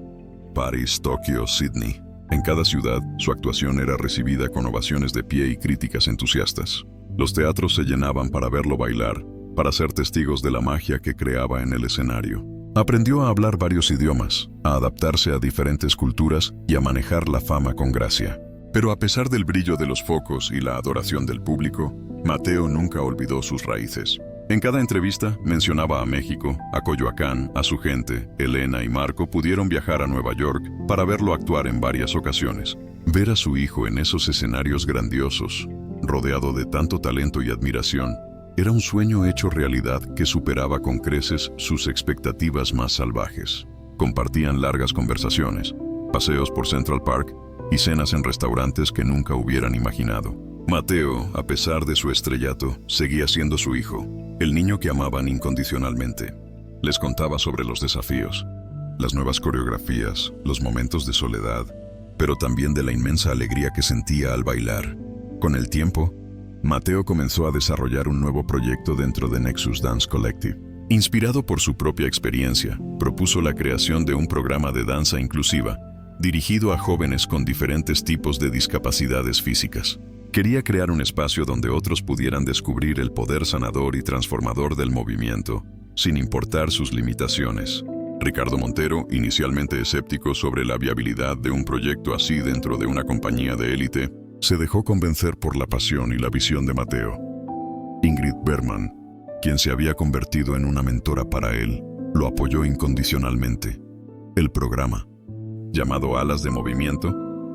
París, Tokio, Sydney. En cada ciudad, su actuación era recibida con ovaciones de pie y críticas entusiastas. Los teatros se llenaban para verlo bailar, para ser testigos de la magia que creaba en el escenario. Aprendió a hablar varios idiomas, a adaptarse a diferentes culturas y a manejar la fama con gracia. Pero a pesar del brillo de los focos y la adoración del público, Mateo nunca olvidó sus raíces. En cada entrevista mencionaba a México, a Coyoacán, a su gente. Elena y Marco pudieron viajar a Nueva York para verlo actuar en varias ocasiones. Ver a su hijo en esos escenarios grandiosos, rodeado de tanto talento y admiración, era un sueño hecho realidad que superaba con creces sus expectativas más salvajes. Compartían largas conversaciones, paseos por Central Park y cenas en restaurantes que nunca hubieran imaginado. Mateo, a pesar de su estrellato, seguía siendo su hijo, el niño que amaban incondicionalmente. Les contaba sobre los desafíos, las nuevas coreografías, los momentos de soledad, pero también de la inmensa alegría que sentía al bailar. Con el tiempo, Mateo comenzó a desarrollar un nuevo proyecto dentro de Nexus Dance Collective. Inspirado por su propia experiencia, propuso la creación de un programa de danza inclusiva, dirigido a jóvenes con diferentes tipos de discapacidades físicas. Quería crear un espacio donde otros pudieran descubrir el poder sanador y transformador del movimiento, sin importar sus limitaciones. Ricardo Montero, inicialmente escéptico sobre la viabilidad de un proyecto así dentro de una compañía de élite, se dejó convencer por la pasión y la visión de Mateo. Ingrid Bergman, quien se había convertido en una mentora para él, lo apoyó incondicionalmente. El programa, llamado Alas de Movimiento,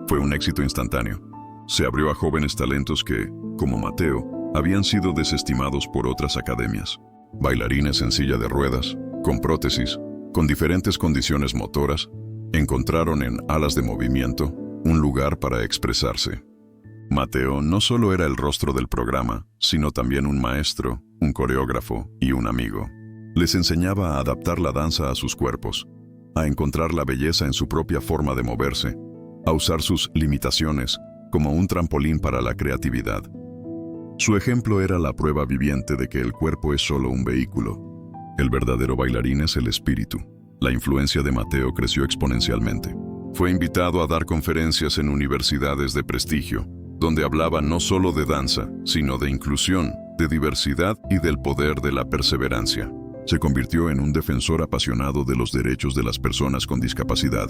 fue un éxito instantáneo. Se abrió a jóvenes talentos que, como Mateo, habían sido desestimados por otras academias. Bailarines en silla de ruedas, con prótesis, con diferentes condiciones motoras, encontraron en Alas de Movimiento un lugar para expresarse. Mateo no solo era el rostro del programa, sino también un maestro, un coreógrafo y un amigo. Les enseñaba a adaptar la danza a sus cuerpos, a encontrar la belleza en su propia forma de moverse, a usar sus limitaciones como un trampolín para la creatividad. Su ejemplo era la prueba viviente de que el cuerpo es solo un vehículo. El verdadero bailarín es el espíritu. La influencia de Mateo creció exponencialmente. Fue invitado a dar conferencias en universidades de prestigio, donde hablaba no solo de danza, sino de inclusión, de diversidad y del poder de la perseverancia. Se convirtió en un defensor apasionado de los derechos de las personas con discapacidad,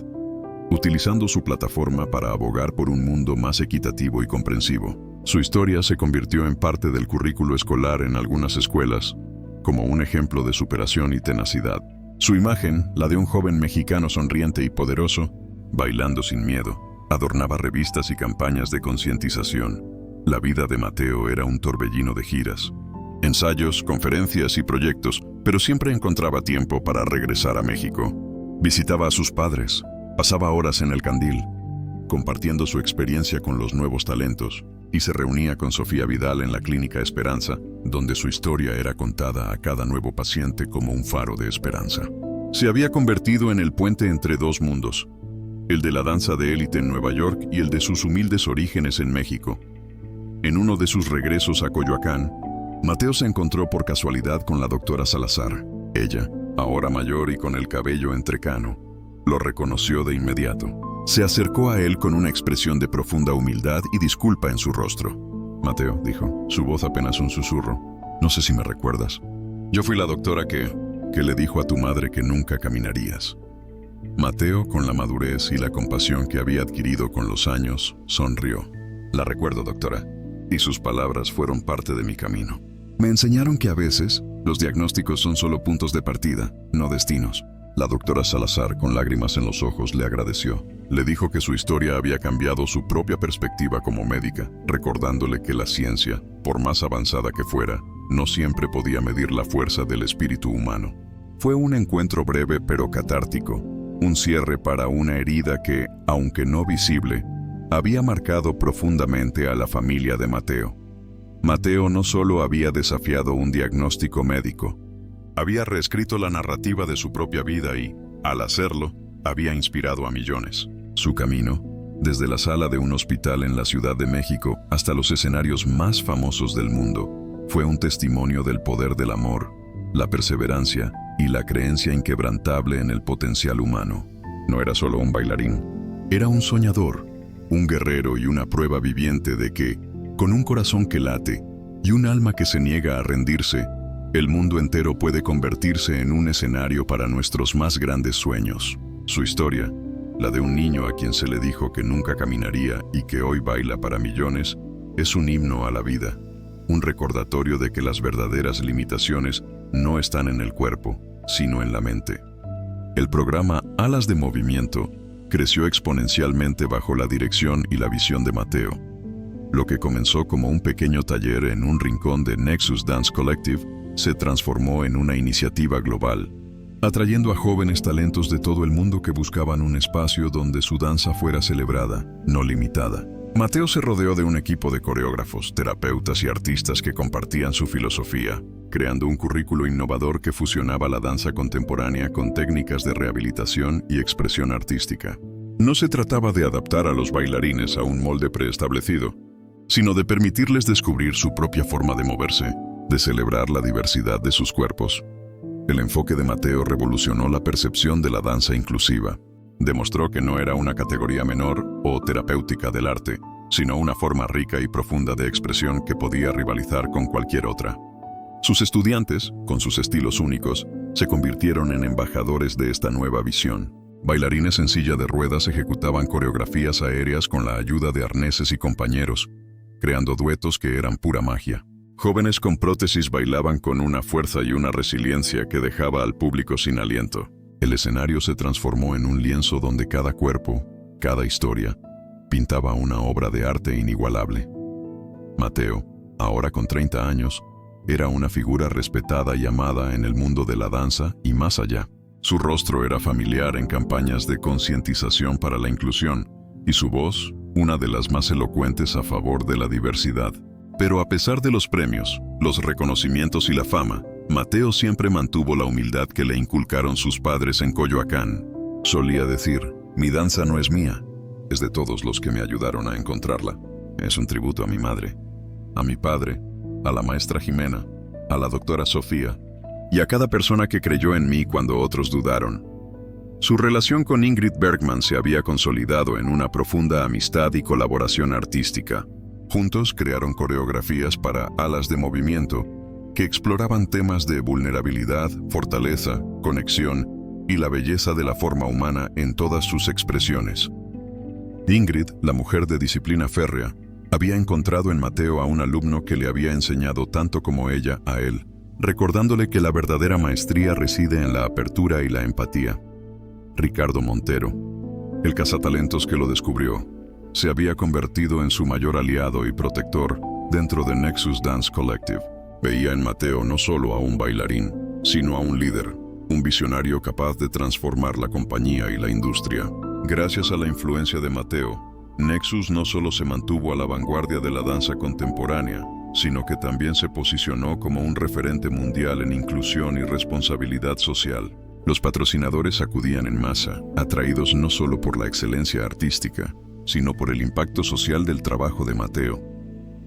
utilizando su plataforma para abogar por un mundo más equitativo y comprensivo. Su historia se convirtió en parte del currículo escolar en algunas escuelas, como un ejemplo de superación y tenacidad. Su imagen, la de un joven mexicano sonriente y poderoso, bailando sin miedo, adornaba revistas y campañas de concientización. La vida de Mateo era un torbellino de giras, ensayos, conferencias y proyectos, pero siempre encontraba tiempo para regresar a México. Visitaba a sus padres, pasaba horas en el Candil, compartiendo su experiencia con los nuevos talentos, y se reunía con Sofía Vidal en la Clínica Esperanza, donde su historia era contada a cada nuevo paciente como un faro de esperanza. Se había convertido en el puente entre dos mundos, el de la danza de élite en Nueva York y el de sus humildes orígenes en México. En uno de sus regresos a Coyoacán, Mateo se encontró por casualidad con la doctora Salazar. Ella, ahora mayor y con el cabello entrecano, lo reconoció de inmediato. Se acercó a él con una expresión de profunda humildad y disculpa en su rostro. Mateo, dijo, su voz apenas un susurro. No sé si me recuerdas. Yo fui la doctora que le dijo a tu madre que nunca caminarías. Mateo, con la madurez y la compasión que había adquirido con los años, sonrió. La recuerdo, doctora, y sus palabras fueron parte de mi camino. Me enseñaron que a veces los diagnósticos son solo puntos de partida, no destinos. La doctora Salazar, con lágrimas en los ojos, le agradeció. Le dijo que su historia había cambiado su propia perspectiva como médica, recordándole que la ciencia, por más avanzada que fuera, no siempre podía medir la fuerza del espíritu humano. Fue un encuentro breve pero catártico, un cierre para una herida que, aunque no visible, había marcado profundamente a la familia de Mateo. Mateo no solo había desafiado un diagnóstico médico, había reescrito la narrativa de su propia vida y, al hacerlo, había inspirado a millones. Su camino, desde la sala de un hospital en la Ciudad de México hasta los escenarios más famosos del mundo, fue un testimonio del poder del amor, la perseverancia y la creencia inquebrantable en el potencial humano. No era solo un bailarín, era un soñador, un guerrero y una prueba viviente de que, con un corazón que late y un alma que se niega a rendirse, el mundo entero puede convertirse en un escenario para nuestros más grandes sueños. Su historia, la de un niño a quien se le dijo que nunca caminaría y que hoy baila para millones, es un himno a la vida, un recordatorio de que las verdaderas limitaciones no están en el cuerpo, sino en la mente. El programa Alas de Movimiento creció exponencialmente bajo la dirección y la visión de Mateo. Lo que comenzó como un pequeño taller en un rincón de Nexus Dance Collective se transformó en una iniciativa global, atrayendo a jóvenes talentos de todo el mundo que buscaban un espacio donde su danza fuera celebrada, no limitada. Mateo se rodeó de un equipo de coreógrafos, terapeutas y artistas que compartían su filosofía, creando un currículo innovador que fusionaba la danza contemporánea con técnicas de rehabilitación y expresión artística. No se trataba de adaptar a los bailarines a un molde preestablecido, sino de permitirles descubrir su propia forma de moverse, de celebrar la diversidad de sus cuerpos. El enfoque de Mateo revolucionó la percepción de la danza inclusiva. Demostró que no era una categoría menor o terapéutica del arte, sino una forma rica y profunda de expresión que podía rivalizar con cualquier otra. Sus estudiantes, con sus estilos únicos, se convirtieron en embajadores de esta nueva visión. Bailarines en silla de ruedas ejecutaban coreografías aéreas con la ayuda de arneses y compañeros, creando duetos que eran pura magia. Jóvenes con prótesis bailaban con una fuerza y una resiliencia que dejaba al público sin aliento. El escenario se transformó en un lienzo donde cada cuerpo, cada historia, pintaba una obra de arte inigualable. Mateo, ahora con 30 años, era una figura respetada y amada en el mundo de la danza y más allá. Su rostro era familiar en campañas de concientización para la inclusión, y su voz, una de las más elocuentes a favor de la diversidad. Pero a pesar de los premios, los reconocimientos y la fama, Mateo siempre mantuvo la humildad que le inculcaron sus padres en Coyoacán. Solía decir, mi danza no es mía, es de todos los que me ayudaron a encontrarla. Es un tributo a mi madre, a mi padre, a la maestra Jimena, a la doctora Sofía, y a cada persona que creyó en mí cuando otros dudaron. Su relación con Ingrid Bergman se había consolidado en una profunda amistad y colaboración artística. Juntos crearon coreografías para Alas de Movimiento, que exploraban temas de vulnerabilidad, fortaleza, conexión y la belleza de la forma humana en todas sus expresiones. Ingrid, la mujer de disciplina férrea, había encontrado en Mateo a un alumno que le había enseñado tanto como ella a él, recordándole que la verdadera maestría reside en la apertura y la empatía. Ricardo Montero, el cazatalentos que lo descubrió, se había convertido en su mayor aliado y protector dentro de Nexus Dance Collective. Veía en Mateo no solo a un bailarín, sino a un líder, un visionario capaz de transformar la compañía y la industria. Gracias a la influencia de Mateo, Nexus no solo se mantuvo a la vanguardia de la danza contemporánea, sino que también se posicionó como un referente mundial en inclusión y responsabilidad social. Los patrocinadores acudían en masa, atraídos no solo por la excelencia artística, sino por el impacto social del trabajo de Mateo.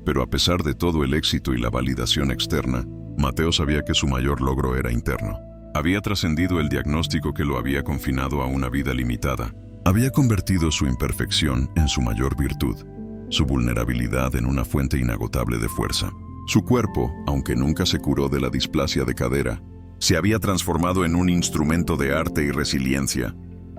Pero a pesar de todo el éxito y la validación externa, Mateo sabía que su mayor logro era interno. Había trascendido el diagnóstico que lo había confinado a una vida limitada. Había convertido su imperfección en su mayor virtud, su vulnerabilidad en una fuente inagotable de fuerza. Su cuerpo, aunque nunca se curó de la displasia de cadera, se había transformado en un instrumento de arte y resiliencia,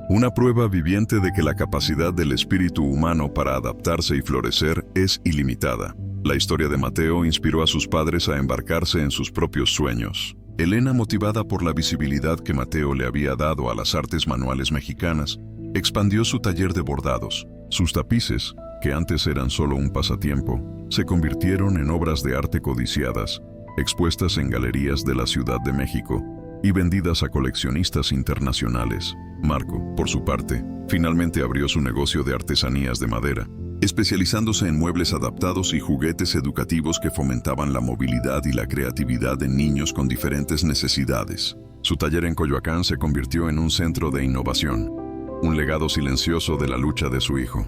una prueba viviente de que la capacidad del espíritu humano para adaptarse y florecer es ilimitada. La historia de Mateo inspiró a sus padres a embarcarse en sus propios sueños. Elena, motivada por la visibilidad que Mateo le había dado a las artes manuales mexicanas, expandió su taller de bordados. Sus tapices, que antes eran solo un pasatiempo, se convirtieron en obras de arte codiciadas, expuestas en galerías de la Ciudad de México y vendidas a coleccionistas internacionales. Marco, por su parte, finalmente abrió su negocio de artesanías de madera, especializándose en muebles adaptados y juguetes educativos que fomentaban la movilidad y la creatividad en niños con diferentes necesidades. Su taller en Coyoacán se convirtió en un centro de innovación, un legado silencioso de la lucha de su hijo.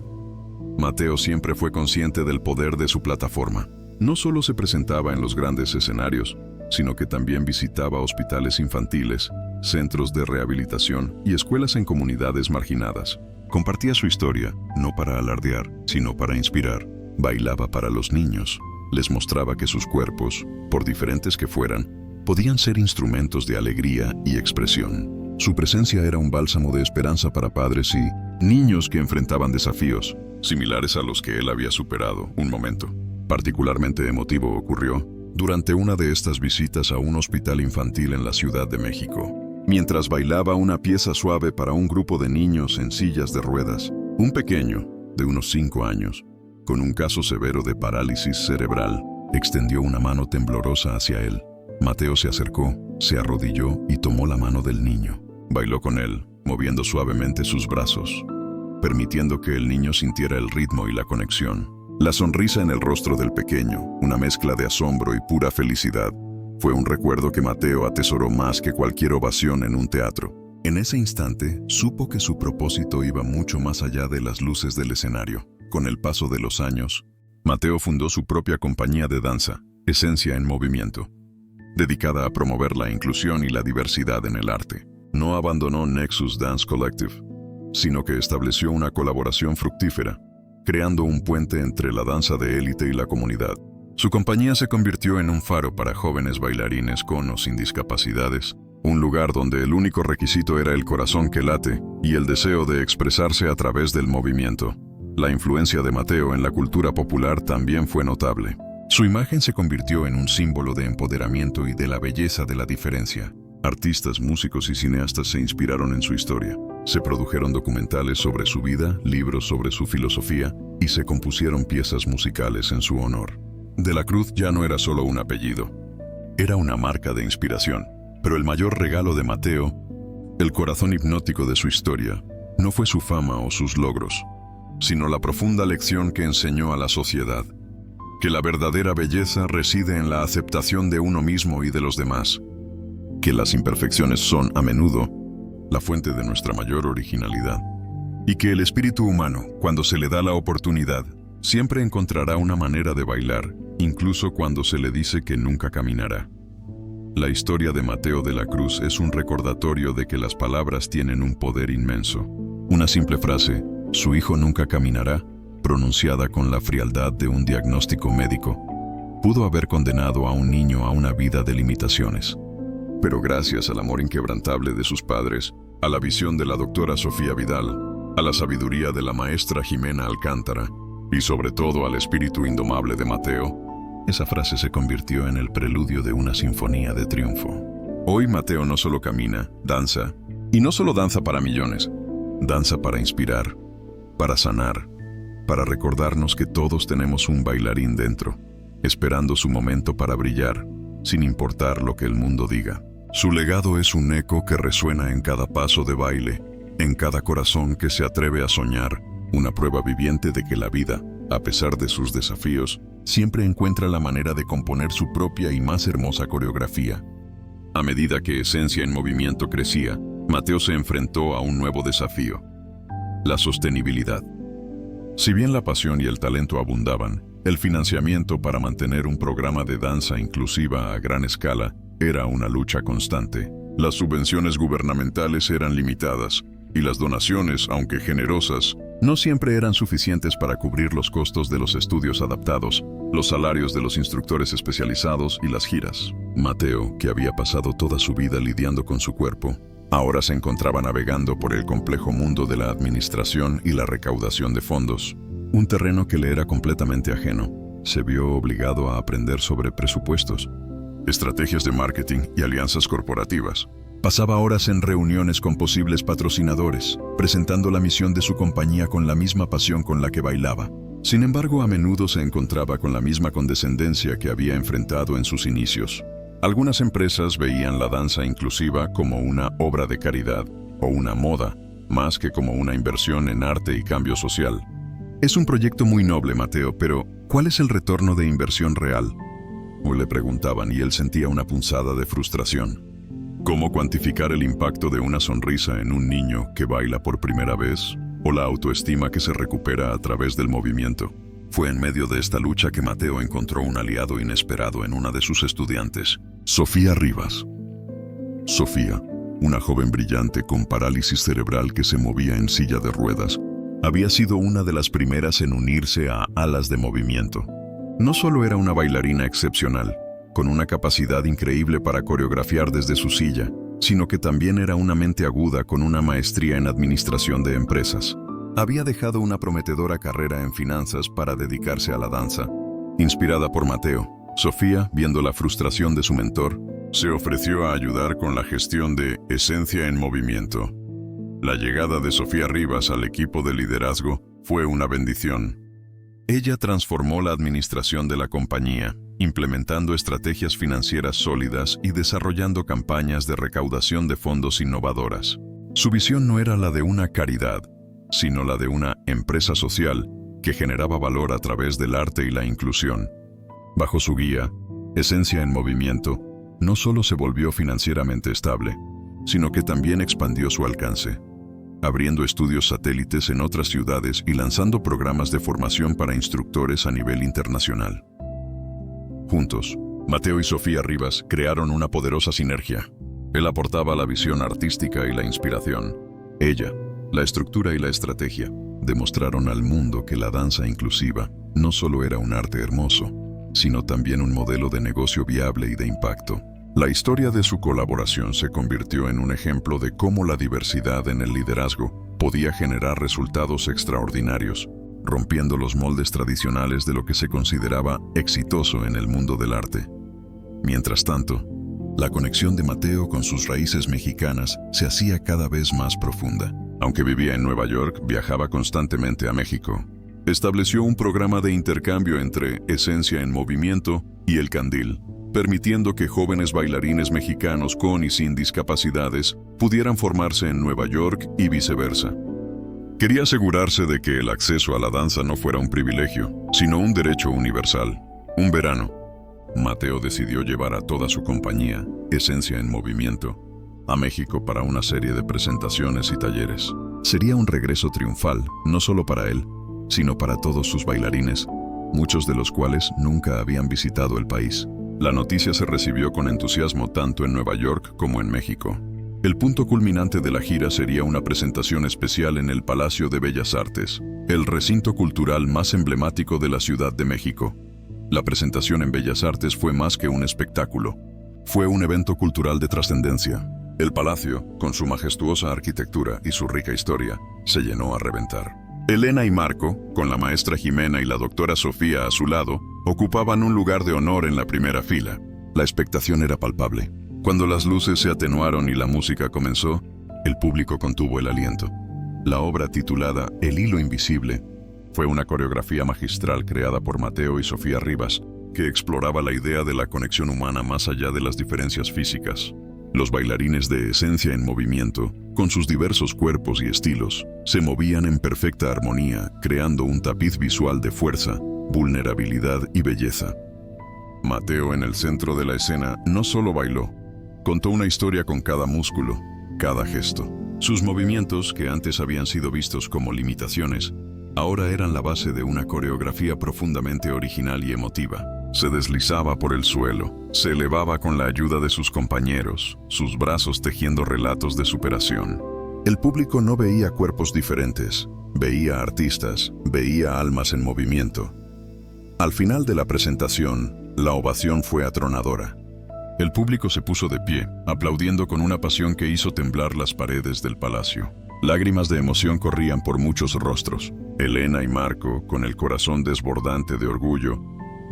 Mateo siempre fue consciente del poder de su plataforma. No solo se presentaba en los grandes escenarios, sino que también visitaba hospitales infantiles, centros de rehabilitación y escuelas en comunidades marginadas. Compartía su historia, no para alardear, sino para inspirar. Bailaba para los niños. Les mostraba que sus cuerpos, por diferentes que fueran, podían ser instrumentos de alegría y expresión. Su presencia era un bálsamo de esperanza para padres y niños que enfrentaban desafíos, similares a los que él había superado. Un momento particularmente emotivo ocurrió durante una de estas visitas a un hospital infantil en la Ciudad de México. Mientras bailaba una pieza suave para un grupo de niños en sillas de ruedas, un pequeño, de unos 5 años, con un caso severo de parálisis cerebral, extendió una mano temblorosa hacia él. Mateo se acercó, se arrodilló y tomó la mano del niño. Bailó con él, moviendo suavemente sus brazos, permitiendo que el niño sintiera el ritmo y la conexión. La sonrisa en el rostro del pequeño, una mezcla de asombro y pura felicidad, fue un recuerdo que Mateo atesoró más que cualquier ovación en un teatro. En ese instante, supo que su propósito iba mucho más allá de las luces del escenario. Con el paso de los años, Mateo fundó su propia compañía de danza, Esencia en Movimiento, dedicada a promover la inclusión y la diversidad en el arte. No abandonó Nexus Dance Collective, sino que estableció una colaboración fructífera, creando un puente entre la danza de élite y la comunidad. Su compañía se convirtió en un faro para jóvenes bailarines con o sin discapacidades, un lugar donde el único requisito era el corazón que late y el deseo de expresarse a través del movimiento. La influencia de Mateo en la cultura popular también fue notable. Su imagen se convirtió en un símbolo de empoderamiento y de la belleza de la diferencia. Artistas, músicos y cineastas se inspiraron en su historia. Se produjeron documentales sobre su vida, libros sobre su filosofía y se compusieron piezas musicales en su honor. De la Cruz ya no era solo un apellido, era una marca de inspiración. Pero el mayor regalo de Mateo, el corazón hipnótico de su historia, no fue su fama o sus logros, sino la profunda lección que enseñó a la sociedad, que la verdadera belleza reside en la aceptación de uno mismo y de los demás, que las imperfecciones son, a menudo, la fuente de nuestra mayor originalidad, y que el espíritu humano, cuando se le da la oportunidad, siempre encontrará una manera de bailar, incluso cuando se le dice que nunca caminará. La historia de Mateo de la Cruz es un recordatorio de que las palabras tienen un poder inmenso. Una simple frase, "Su hijo nunca caminará", pronunciada con la frialdad de un diagnóstico médico, pudo haber condenado a un niño a una vida de limitaciones. Pero gracias al amor inquebrantable de sus padres, a la visión de la doctora Sofía Vidal, a la sabiduría de la maestra Jimena Alcántara, y sobre todo al espíritu indomable de Mateo, esa frase se convirtió en el preludio de una sinfonía de triunfo. Hoy Mateo no solo camina, danza, y no solo danza para millones, danza para inspirar, para sanar, para recordarnos que todos tenemos un bailarín dentro, esperando su momento para brillar, sin importar lo que el mundo diga. Su legado es un eco que resuena en cada paso de baile, en cada corazón que se atreve a soñar, una prueba viviente de que la vida, a pesar de sus desafíos, siempre encuentra la manera de componer su propia y más hermosa coreografía. A medida que Esencia en Movimiento crecía, Mateo se enfrentó a un nuevo desafío: la sostenibilidad. Si bien la pasión y el talento abundaban, el financiamiento para mantener un programa de danza inclusiva a gran escala era una lucha constante. Las subvenciones gubernamentales eran limitadas, y las donaciones, aunque generosas, no siempre eran suficientes para cubrir los costos de los estudios adaptados, los salarios de los instructores especializados y las giras. Mateo, que había pasado toda su vida lidiando con su cuerpo, ahora se encontraba navegando por el complejo mundo de la administración y la recaudación de fondos, un terreno que le era completamente ajeno. Se vio obligado a aprender sobre presupuestos, estrategias de marketing y alianzas corporativas. Pasaba horas en reuniones con posibles patrocinadores, presentando la misión de su compañía con la misma pasión con la que bailaba. Sin embargo, a menudo se encontraba con la misma condescendencia que había enfrentado en sus inicios. Algunas empresas veían la danza inclusiva como una obra de caridad o una moda, más que como una inversión en arte y cambio social. Es un proyecto muy noble, Mateo, pero ¿cuál es el retorno de inversión real?, le preguntaban, y él sentía una punzada de frustración. ¿Cómo cuantificar el impacto de una sonrisa en un niño que baila por primera vez, o la autoestima que se recupera a través del movimiento? Fue en medio de esta lucha que Mateo encontró un aliado inesperado en una de sus estudiantes, Sofía Rivas. Sofía, una joven brillante con parálisis cerebral que se movía en silla de ruedas, había sido una de las primeras en unirse a Alas de Movimiento. No solo era una bailarina excepcional, con una capacidad increíble para coreografiar desde su silla, sino que también era una mente aguda con una maestría en administración de empresas. Había dejado una prometedora carrera en finanzas para dedicarse a la danza. Inspirada por Mateo, Sofía, viendo la frustración de su mentor, se ofreció a ayudar con la gestión de Esencia en Movimiento. La llegada de Sofía Rivas al equipo de liderazgo fue una bendición. Ella transformó la administración de la compañía, implementando estrategias financieras sólidas y desarrollando campañas de recaudación de fondos innovadoras. Su visión no era la de una caridad, sino la de una empresa social que generaba valor a través del arte y la inclusión. Bajo su guía, Esencia en Movimiento no solo se volvió financieramente estable, sino que también expandió su alcance. abriendo estudios satélites en otras ciudades y lanzando programas de formación para instructores a nivel internacional. Juntos, Mateo y Sofía Rivas crearon una poderosa sinergia. Él aportaba la visión artística y la inspiración. Ella, la estructura y la estrategia, demostraron al mundo que la danza inclusiva no solo era un arte hermoso, sino también un modelo de negocio viable y de impacto. La historia de su colaboración se convirtió en un ejemplo de cómo la diversidad en el liderazgo podía generar resultados extraordinarios, rompiendo los moldes tradicionales de lo que se consideraba exitoso en el mundo del arte. Mientras tanto, la conexión de Mateo con sus raíces mexicanas se hacía cada vez más profunda. Aunque vivía en Nueva York, viajaba constantemente a México. Estableció un programa de intercambio entre Esencia en Movimiento y El Candil, permitiendo que jóvenes bailarines mexicanos con y sin discapacidades pudieran formarse en Nueva York y viceversa. Quería asegurarse de que el acceso a la danza no fuera un privilegio, sino un derecho universal. Un verano, Mateo decidió llevar a toda su compañía, Esencia en Movimiento, a México para una serie de presentaciones y talleres. Sería un regreso triunfal, no solo para él, sino para todos sus bailarines, muchos de los cuales nunca habían visitado el país. La noticia se recibió con entusiasmo tanto en Nueva York como en México. El punto culminante de la gira sería una presentación especial en el Palacio de Bellas Artes, el recinto cultural más emblemático de la Ciudad de México. La presentación en Bellas Artes fue más que un espectáculo. Fue un evento cultural de trascendencia. El palacio, con su majestuosa arquitectura y su rica historia, se llenó a reventar. Elena y Marco, con la maestra Jimena y la doctora Sofía a su lado, ocupaban un lugar de honor en la primera fila. La expectación era palpable. Cuando las luces se atenuaron y la música comenzó, el público contuvo el aliento. La obra titulada El Hilo Invisible fue una coreografía magistral creada por Mateo y Sofía Rivas, que exploraba la idea de la conexión humana más allá de las diferencias físicas. Los bailarines de Esencia en Movimiento, con sus diversos cuerpos y estilos, se movían en perfecta armonía, creando un tapiz visual de fuerza, vulnerabilidad y belleza. Mateo, en el centro de la escena, no solo bailó, contó una historia con cada músculo, cada gesto. Sus movimientos, que antes habían sido vistos como limitaciones, ahora eran la base de una coreografía profundamente original y emotiva. Se deslizaba por el suelo, se elevaba con la ayuda de sus compañeros, sus brazos tejiendo relatos de superación. El público no veía cuerpos diferentes, veía artistas, veía almas en movimiento. Al final de la presentación, la ovación fue atronadora. El público se puso de pie, aplaudiendo con una pasión que hizo temblar las paredes del palacio. Lágrimas de emoción corrían por muchos rostros. Elena y Marco, con el corazón desbordante de orgullo,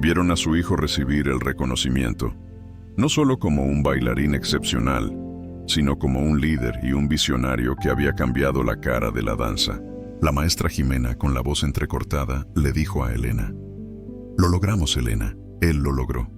vieron a su hijo recibir el reconocimiento, no solo como un bailarín excepcional, sino como un líder y un visionario que había cambiado la cara de la danza. La maestra Jimena, con la voz entrecortada, le dijo a Elena: «Lo logramos, Elena, él lo logró».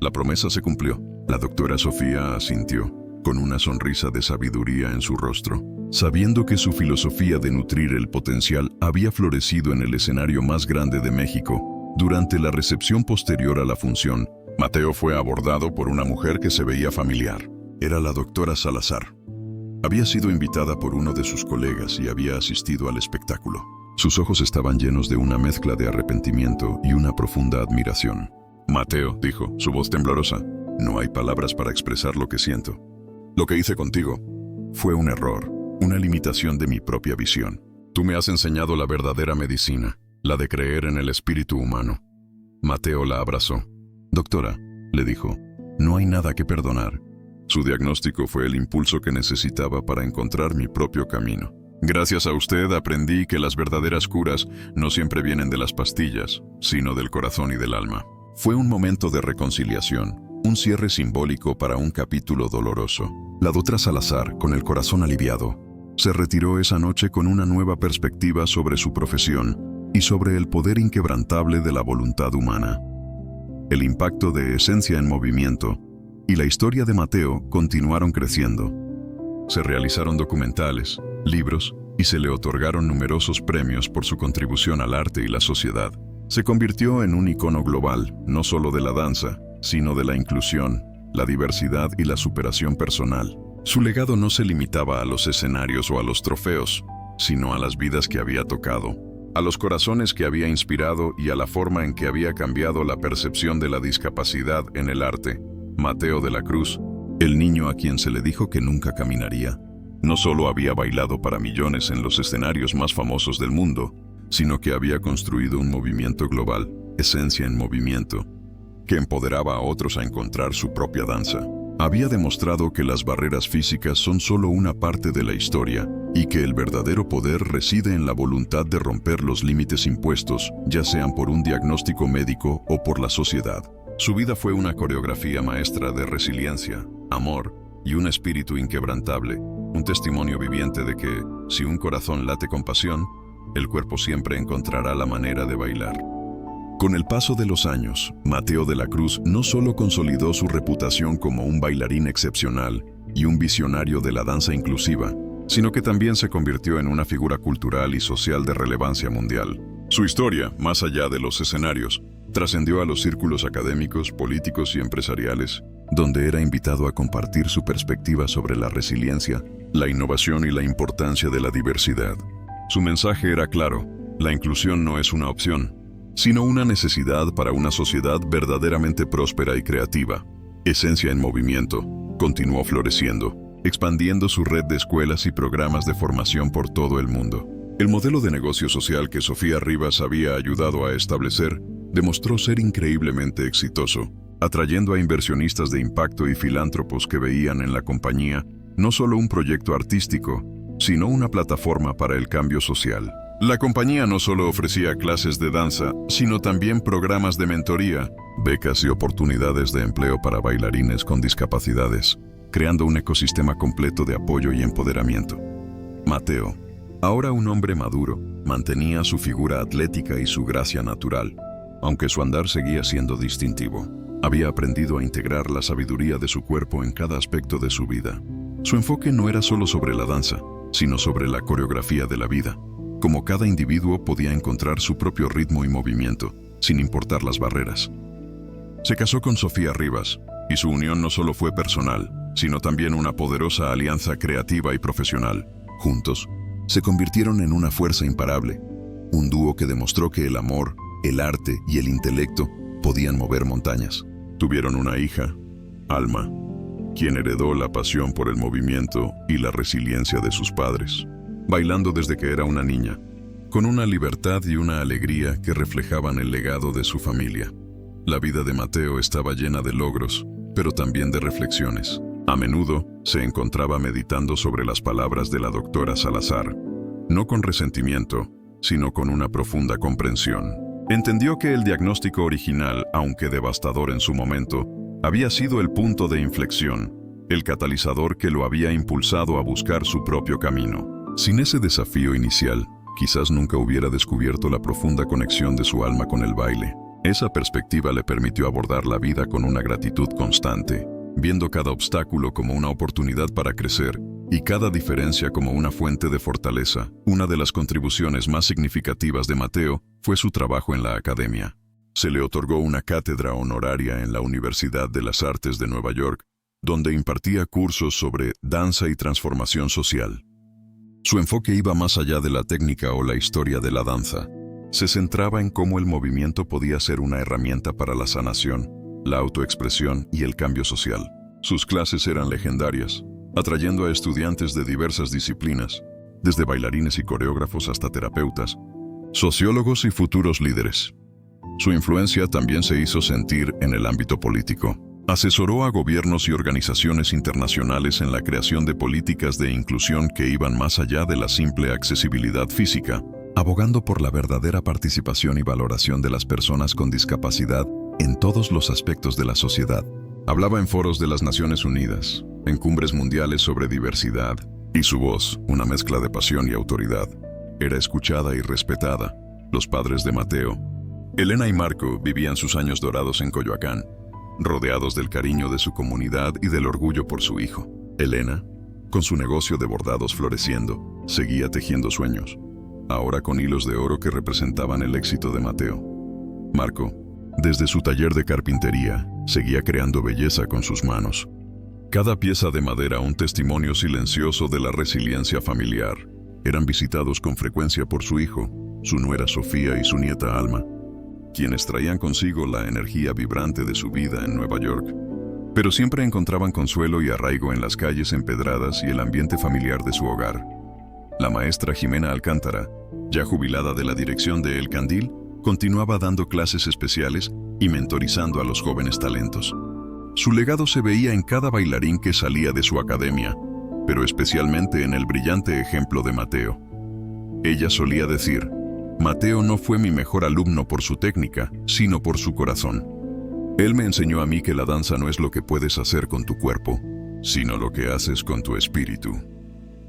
La promesa se cumplió. La doctora Sofía asintió, con una sonrisa de sabiduría en su rostro, sabiendo que su filosofía de nutrir el potencial había florecido en el escenario más grande de México. Durante la recepción posterior a la función, Mateo fue abordado por una mujer que se veía familiar. Era la doctora Salazar. Había sido invitada por uno de sus colegas y había asistido al espectáculo. Sus ojos estaban llenos de una mezcla de arrepentimiento y una profunda admiración. «Mateo», dijo, su voz temblorosa, «no hay palabras para expresar lo que siento. Lo que hice contigo fue un error, una limitación de mi propia visión. Tú me has enseñado la verdadera medicina, la de creer en el espíritu humano». Mateo la abrazó. «Doctora», le dijo, «no hay nada que perdonar». Su diagnóstico fue el impulso que necesitaba para encontrar mi propio camino. «Gracias a usted aprendí que las verdaderas curas no siempre vienen de las pastillas, sino del corazón y del alma». Fue un momento de reconciliación, un cierre simbólico para un capítulo doloroso. La doctora Salazar, con el corazón aliviado, se retiró esa noche con una nueva perspectiva sobre su profesión y sobre el poder inquebrantable de la voluntad humana. El impacto de Esencia en Movimiento y la historia de Mateo continuaron creciendo. Se realizaron documentales, libros y se le otorgaron numerosos premios por su contribución al arte y la sociedad. Se convirtió en un icono global, no solo de la danza, sino de la inclusión, la diversidad y la superación personal. Su legado no se limitaba a los escenarios o a los trofeos, sino a las vidas que había tocado, a los corazones que había inspirado y a la forma en que había cambiado la percepción de la discapacidad en el arte. Mateo de la Cruz, el niño a quien se le dijo que nunca caminaría, no solo había bailado para millones en los escenarios más famosos del mundo, sino que había construido un movimiento global, Esencia en Movimiento, que empoderaba a otros a encontrar su propia danza. Había demostrado que las barreras físicas son solo una parte de la historia y que el verdadero poder reside en la voluntad de romper los límites impuestos, ya sean por un diagnóstico médico o por la sociedad. Su vida fue una coreografía maestra de resiliencia, amor y un espíritu inquebrantable, un testimonio viviente de que, si un corazón late con pasión, el cuerpo siempre encontrará la manera de bailar. Con el paso de los años, Mateo de la Cruz no solo consolidó su reputación como un bailarín excepcional y un visionario de la danza inclusiva, sino que también se convirtió en una figura cultural y social de relevancia mundial. Su historia, más allá de los escenarios, trascendió a los círculos académicos, políticos y empresariales, donde era invitado a compartir su perspectiva sobre la resiliencia, la innovación y la importancia de la diversidad. Su mensaje era claro: la inclusión no es una opción, sino una necesidad para una sociedad verdaderamente próspera y creativa. Esencia en Movimiento continuó floreciendo, expandiendo su red de escuelas y programas de formación por todo el mundo. El modelo de negocio social que Sofía Rivas había ayudado a establecer demostró ser increíblemente exitoso, atrayendo a inversionistas de impacto y filántropos que veían en la compañía no solo un proyecto artístico, sino una plataforma para el cambio social. La compañía no solo ofrecía clases de danza, sino también programas de mentoría, becas y oportunidades de empleo para bailarines con discapacidades, creando un ecosistema completo de apoyo y empoderamiento. Mateo, ahora un hombre maduro, mantenía su figura atlética y su gracia natural, aunque su andar seguía siendo distintivo. Había aprendido a integrar la sabiduría de su cuerpo en cada aspecto de su vida. Su enfoque no era solo sobre la danza, sino sobre la coreografía de la vida. Como cada individuo podía encontrar su propio ritmo y movimiento, sin importar las barreras. Se casó con Sofía Rivas, y su unión no solo fue personal, sino también una poderosa alianza creativa y profesional. Juntos, se convirtieron en una fuerza imparable, un dúo que demostró que el amor, el arte y el intelecto podían mover montañas. Tuvieron una hija, Alma, quien heredó la pasión por el movimiento y la resiliencia de sus padres, bailando desde que era una niña, con una libertad y una alegría que reflejaban el legado de su familia. La vida de Mateo estaba llena de logros, pero también de reflexiones. A menudo se encontraba meditando sobre las palabras de la doctora Salazar, no con resentimiento, sino con una profunda comprensión. Entendió que el diagnóstico original, aunque devastador en su momento, había sido el punto de inflexión, el catalizador que lo había impulsado a buscar su propio camino. Sin ese desafío inicial, quizás nunca hubiera descubierto la profunda conexión de su alma con el baile. Esa perspectiva le permitió abordar la vida con una gratitud constante, viendo cada obstáculo como una oportunidad para crecer y cada diferencia como una fuente de fortaleza. Una de las contribuciones más significativas de Mateo fue su trabajo en la academia. Se le otorgó una cátedra honoraria en la Universidad de las Artes de Nueva York, donde impartía cursos sobre danza y transformación social. Su enfoque iba más allá de la técnica o la historia de la danza. Se centraba en cómo el movimiento podía ser una herramienta para la sanación, la autoexpresión y el cambio social. Sus clases eran legendarias, atrayendo a estudiantes de diversas disciplinas, desde bailarines y coreógrafos hasta terapeutas, sociólogos y futuros líderes. Su influencia también se hizo sentir en el ámbito político. Asesoró a gobiernos y organizaciones internacionales en la creación de políticas de inclusión que iban más allá de la simple accesibilidad física, abogando por la verdadera participación y valoración de las personas con discapacidad en todos los aspectos de la sociedad. Hablaba en foros de las Naciones Unidas, en cumbres mundiales sobre diversidad, y su voz, una mezcla de pasión y autoridad, era escuchada y respetada. Los padres de Mateo, Elena y Marco, vivían sus años dorados en Coyoacán, rodeados del cariño de su comunidad y del orgullo por su hijo. Elena, con su negocio de bordados floreciendo, seguía tejiendo sueños, ahora con hilos de oro que representaban el éxito de Mateo. Marco, desde su taller de carpintería, seguía creando belleza con sus manos, Cada pieza de madera un testimonio silencioso de la resiliencia familiar. Eran visitados con frecuencia por su hijo, su nuera Sofía y su nieta Alma, quienes traían consigo la energía vibrante de su vida en Nueva York. Pero siempre encontraban consuelo y arraigo en las calles empedradas y el ambiente familiar de su hogar. La maestra Jimena Alcántara, ya jubilada de la dirección de El Candil, continuaba dando clases especiales y mentorizando a los jóvenes talentos. Su legado se veía en cada bailarín que salía de su academia, pero especialmente en el brillante ejemplo de Mateo. Ella solía decir: Mateo no fue mi mejor alumno por su técnica, sino por su corazón. Él me enseñó a mí que la danza no es lo que puedes hacer con tu cuerpo, sino lo que haces con tu espíritu.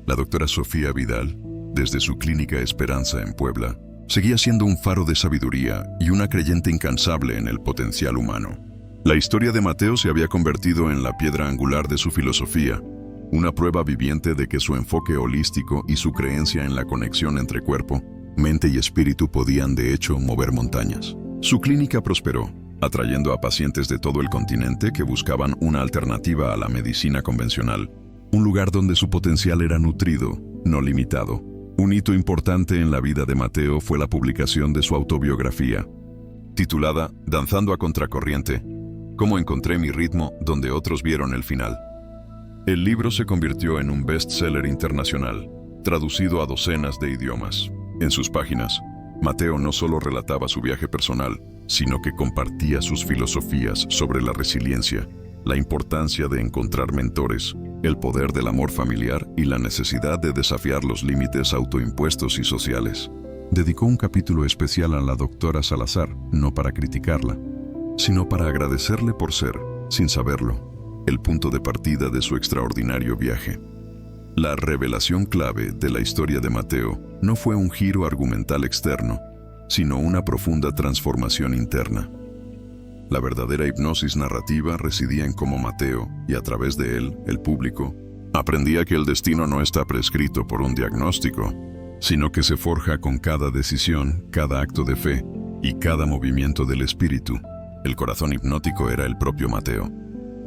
La doctora Sofía Vidal, desde su clínica Esperanza en Puebla, seguía siendo un faro de sabiduría y una creyente incansable en el potencial humano. La historia de Mateo se había convertido en la piedra angular de su filosofía, una prueba viviente de que su enfoque holístico y su creencia en la conexión entre cuerpo, mente y espíritu podían de hecho mover montañas. Su clínica prosperó, atrayendo a pacientes de todo el continente que buscaban una alternativa a la medicina convencional, un lugar donde su potencial era nutrido, no limitado. Un hito importante en la vida de Mateo fue la publicación de su autobiografía, titulada Danzando a Contracorriente: Cómo encontré mi ritmo donde otros vieron el final. El libro se convirtió en un bestseller internacional, traducido a docenas de idiomas. En sus páginas, Mateo no solo relataba su viaje personal, sino que compartía sus filosofías sobre la resiliencia, la importancia de encontrar mentores, el poder del amor familiar y la necesidad de desafiar los límites autoimpuestos y sociales. Dedicó un capítulo especial a la doctora Salazar, no para criticarla, sino para agradecerle por ser, sin saberlo, el punto de partida de su extraordinario viaje. La revelación clave de la historia de Mateo no fue un giro argumental externo, sino una profunda transformación interna. La verdadera hipnosis narrativa residía en cómo Mateo, y a través de él, el público, aprendía que el destino no está prescrito por un diagnóstico, sino que se forja con cada decisión, cada acto de fe y cada movimiento del espíritu. El corazón hipnótico era el propio Mateo,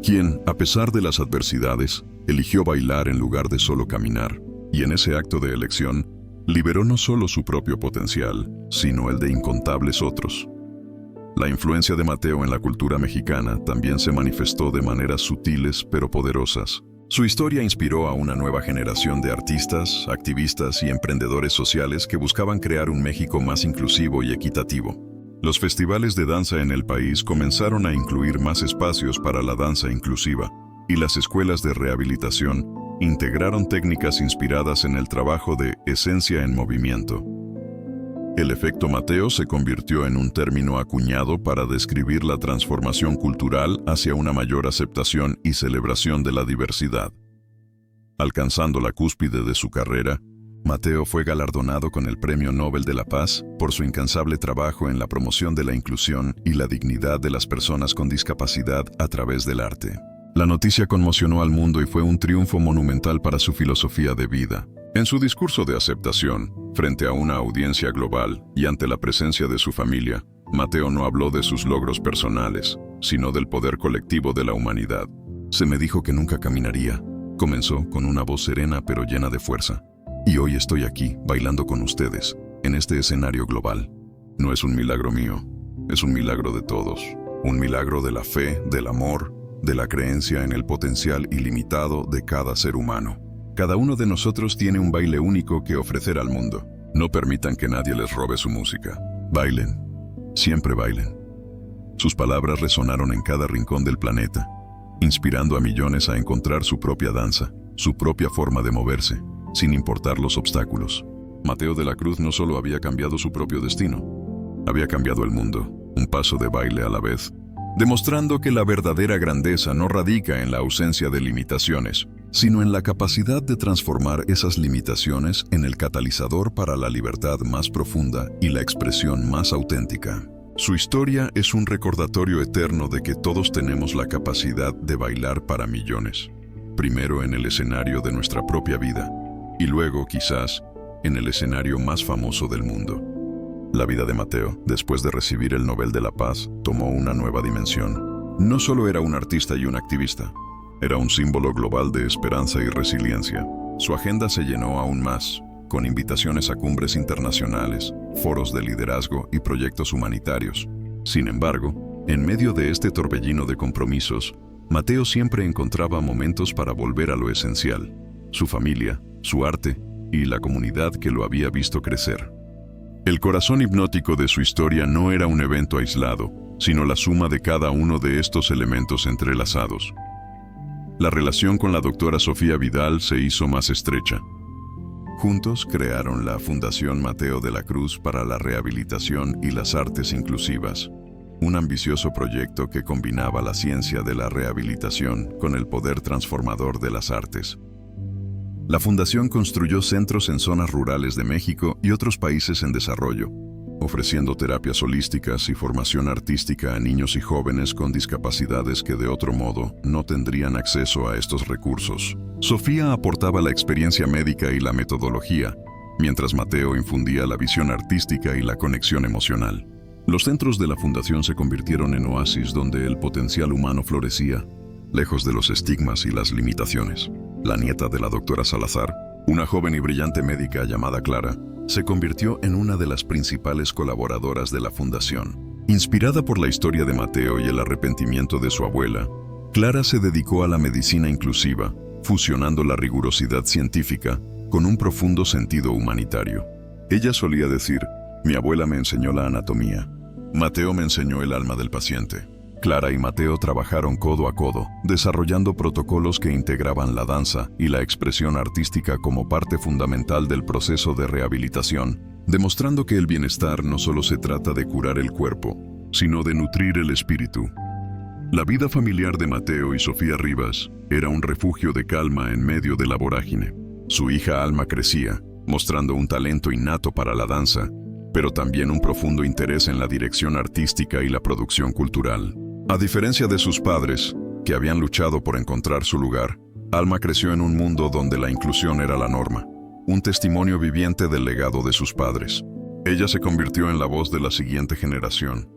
quien, a pesar de las adversidades, eligió bailar en lugar de solo caminar, y en ese acto de elección, liberó no solo su propio potencial, sino el de incontables otros. La influencia de Mateo en la cultura mexicana también se manifestó de maneras sutiles pero poderosas. Su historia inspiró a una nueva generación de artistas, activistas y emprendedores sociales que buscaban crear un México más inclusivo y equitativo. Los festivales de danza en el país comenzaron a incluir más espacios para la danza inclusiva, y las escuelas de rehabilitación integraron técnicas inspiradas en el trabajo de esencia en movimiento. El efecto Mateo se convirtió en un término acuñado para describir la transformación cultural hacia una mayor aceptación y celebración de la diversidad. Alcanzando la cúspide de su carrera, Mateo fue galardonado con el Premio Nobel de la Paz por su incansable trabajo en la promoción de la inclusión y la dignidad de las personas con discapacidad a través del arte. La noticia conmocionó al mundo y fue un triunfo monumental para su filosofía de vida. En su discurso de aceptación, frente a una audiencia global y ante la presencia de su familia, Mateo no habló de sus logros personales, sino del poder colectivo de la humanidad. Se me dijo que nunca caminaría, comenzó con una voz serena pero llena de fuerza. Y hoy estoy aquí, bailando con ustedes, en este escenario global. No es un milagro mío, es un milagro de todos. Un milagro de la fe, del amor, de la creencia en el potencial ilimitado de cada ser humano. Cada uno de nosotros tiene un baile único que ofrecer al mundo. No permitan que nadie les robe su música. Bailen, siempre bailen. Sus palabras resonaron en cada rincón del planeta, inspirando a millones a encontrar su propia danza, su propia forma de moverse, sin importar los obstáculos. Mateo de la Cruz no solo había cambiado su propio destino, había cambiado el mundo, un paso de baile a la vez, demostrando que la verdadera grandeza no radica en la ausencia de limitaciones, sino en la capacidad de transformar esas limitaciones en el catalizador para la libertad más profunda y la expresión más auténtica. Su historia es un recordatorio eterno de que todos tenemos la capacidad de bailar para millones, primero en el escenario de nuestra propia vida, y luego, quizás, en el escenario más famoso del mundo. La vida de Mateo, después de recibir el Nobel de la Paz, tomó una nueva dimensión. No solo era un artista y un activista, Era un símbolo global de esperanza y resiliencia. Su agenda se llenó aún más, con invitaciones a cumbres internacionales, foros de liderazgo y proyectos humanitarios. Sin embargo, en medio de este torbellino de compromisos, Mateo siempre encontraba momentos para volver a lo esencial: su familia, su arte y la comunidad que lo había visto crecer. El corazón hipnótico de su historia no era un evento aislado, sino la suma de cada uno de estos elementos entrelazados. La relación con la doctora Sofía Vidal se hizo más estrecha. Juntos crearon la Fundación Mateo de la Cruz para la Rehabilitación y las Artes Inclusivas, un ambicioso proyecto que combinaba la ciencia de la rehabilitación con el poder transformador de las artes. La fundación construyó centros en zonas rurales de México y otros países en desarrollo, ofreciendo terapias holísticas y formación artística a niños y jóvenes con discapacidades que de otro modo no tendrían acceso a estos recursos. Sofía aportaba la experiencia médica y la metodología, mientras Mateo infundía la visión artística y la conexión emocional. Los centros de la fundación se convirtieron en oasis donde el potencial humano florecía, lejos de los estigmas y las limitaciones. La nieta de la doctora Salazar, una joven y brillante médica llamada Clara, se convirtió en una de las principales colaboradoras de la fundación. Inspirada por la historia de Mateo y el arrepentimiento de su abuela, Clara se dedicó a la medicina inclusiva, fusionando la rigurosidad científica con un profundo sentido humanitario. Ella solía decir: mi abuela me enseñó la anatomía, Mateo me enseñó el alma del paciente. Clara y Mateo trabajaron codo a codo, desarrollando protocolos que integraban la danza y la expresión artística como parte fundamental del proceso de rehabilitación, demostrando que el bienestar no solo se trata de curar el cuerpo, sino de nutrir el espíritu. La vida familiar de Mateo y Sofía Rivas era un refugio de calma en medio de la vorágine. Su hija Alma crecía, mostrando un talento innato para la danza, pero también un profundo interés en la dirección artística y la producción cultural. A diferencia de sus padres, que habían luchado por encontrar su lugar, Alma creció en un mundo donde la inclusión era la norma, un testimonio viviente del legado de sus padres. Ella se convirtió en la voz de la siguiente generación,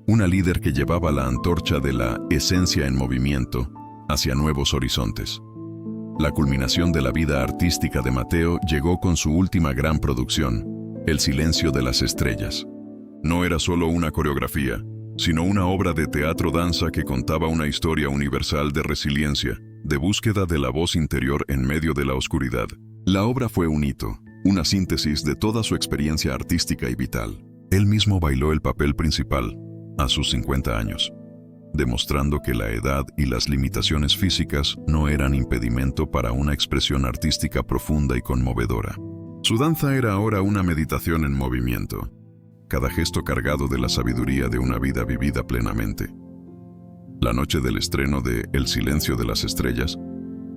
una líder que llevaba la antorcha de la esencia en movimiento hacia nuevos horizontes. La culminación de la vida artística de Mateo llegó con su última gran producción, El silencio de las estrellas. No era solo una coreografía, sino una obra de teatro-danza que contaba una historia universal de resiliencia, de búsqueda de la voz interior en medio de la oscuridad. La obra fue un hito, una síntesis de toda su experiencia artística y vital. Él mismo bailó el papel principal, a sus 50 años, demostrando que la edad y las limitaciones físicas no eran impedimento para una expresión artística profunda y conmovedora. Su danza era ahora una meditación en movimiento, cada gesto cargado de la sabiduría de una vida vivida plenamente. La noche del estreno de El silencio de las estrellas,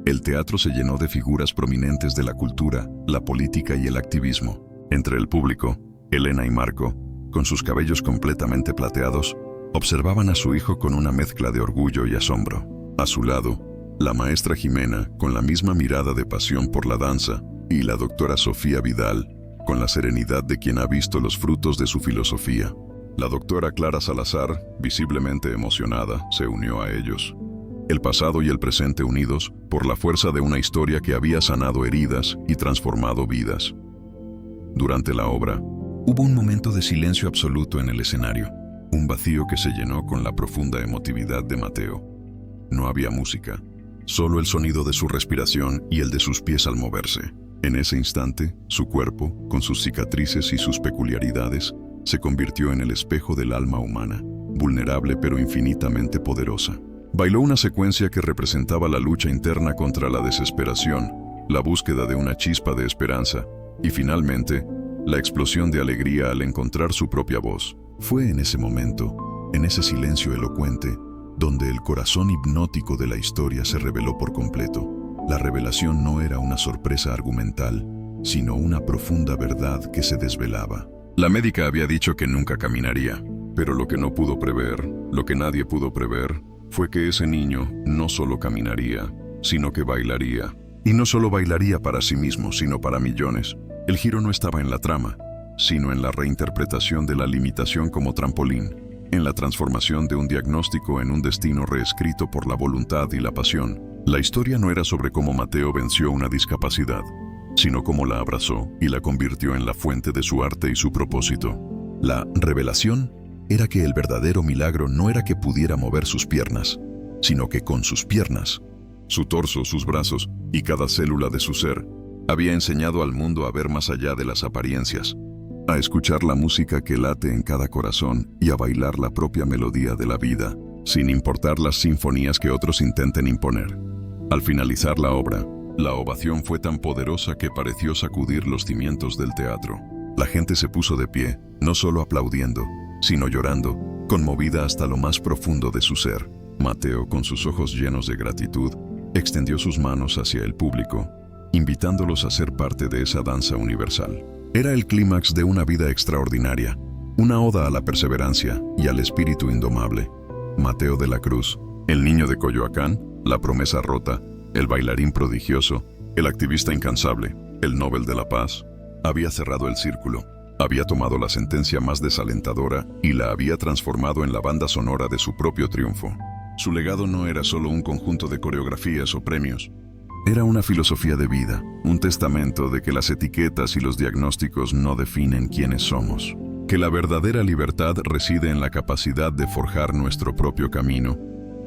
el teatro se llenó de figuras prominentes de la cultura, la política y el activismo. Entre el público, Elena y Marco, con sus cabellos completamente plateados, observaban a su hijo con una mezcla de orgullo y asombro. A su lado, la maestra Jimena, con la misma mirada de pasión por la danza, y la doctora Sofía Vidal, con la serenidad de quien ha visto los frutos de su filosofía. La doctora Clara Salazar, visiblemente emocionada, se unió a ellos. El pasado y el presente unidos por la fuerza de una historia que había sanado heridas y transformado vidas. Durante la obra, hubo un momento de silencio absoluto en el escenario, un vacío que se llenó con la profunda emotividad de Mateo. No había música, solo el sonido de su respiración y el de sus pies al moverse. En ese instante, su cuerpo, con sus cicatrices y sus peculiaridades, se convirtió en el espejo del alma humana, vulnerable pero infinitamente poderosa. Bailó una secuencia que representaba la lucha interna contra la desesperación, la búsqueda de una chispa de esperanza y, finalmente, la explosión de alegría al encontrar su propia voz. Fue en ese momento, en ese silencio elocuente, donde el corazón hipnótico de la historia se reveló por completo. La revelación no era una sorpresa argumental, sino una profunda verdad que se desvelaba. La médica había dicho que nunca caminaría, pero lo que no pudo prever, lo que nadie pudo prever, fue que ese niño no solo caminaría, sino que bailaría. Y no solo bailaría para sí mismo, sino para millones. El giro no estaba en la trama, sino en la reinterpretación de la limitación como trampolín, en la transformación de un diagnóstico en un destino reescrito por la voluntad y la pasión. La historia no era sobre cómo Mateo venció una discapacidad, sino cómo la abrazó y la convirtió en la fuente de su arte y su propósito. La revelación era que el verdadero milagro no era que pudiera mover sus piernas, sino que con sus piernas, su torso, sus brazos y cada célula de su ser, había enseñado al mundo a ver más allá de las apariencias, a escuchar la música que late en cada corazón y a bailar la propia melodía de la vida, sin importar las sinfonías que otros intenten imponer. Al finalizar la obra, la ovación fue tan poderosa que pareció sacudir los cimientos del teatro. La gente se puso de pie, no solo aplaudiendo, sino llorando, conmovida hasta lo más profundo de su ser. Mateo, con sus ojos llenos de gratitud, extendió sus manos hacia el público, invitándolos a ser parte de esa danza universal. Era el clímax de una vida extraordinaria, una oda a la perseverancia y al espíritu indomable. Mateo de la Cruz, el niño de Coyoacán, la promesa rota, el bailarín prodigioso, el activista incansable, el Nobel de la Paz, había cerrado el círculo, había tomado la sentencia más desalentadora y la había transformado en la banda sonora de su propio triunfo. Su legado no era solo un conjunto de coreografías o premios. Era una filosofía de vida, un testamento de que las etiquetas y los diagnósticos no definen quiénes somos, que la verdadera libertad reside en la capacidad de forjar nuestro propio camino,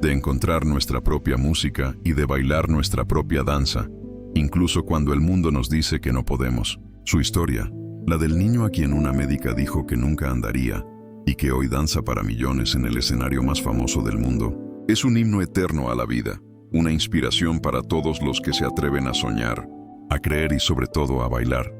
de encontrar nuestra propia música y de bailar nuestra propia danza, incluso cuando el mundo nos dice que no podemos. Su historia, la del niño a quien una médica dijo que nunca andaría y que hoy danza para millones en el escenario más famoso del mundo, es un himno eterno a la vida, una inspiración para todos los que se atreven a soñar, a creer y sobre todo a bailar.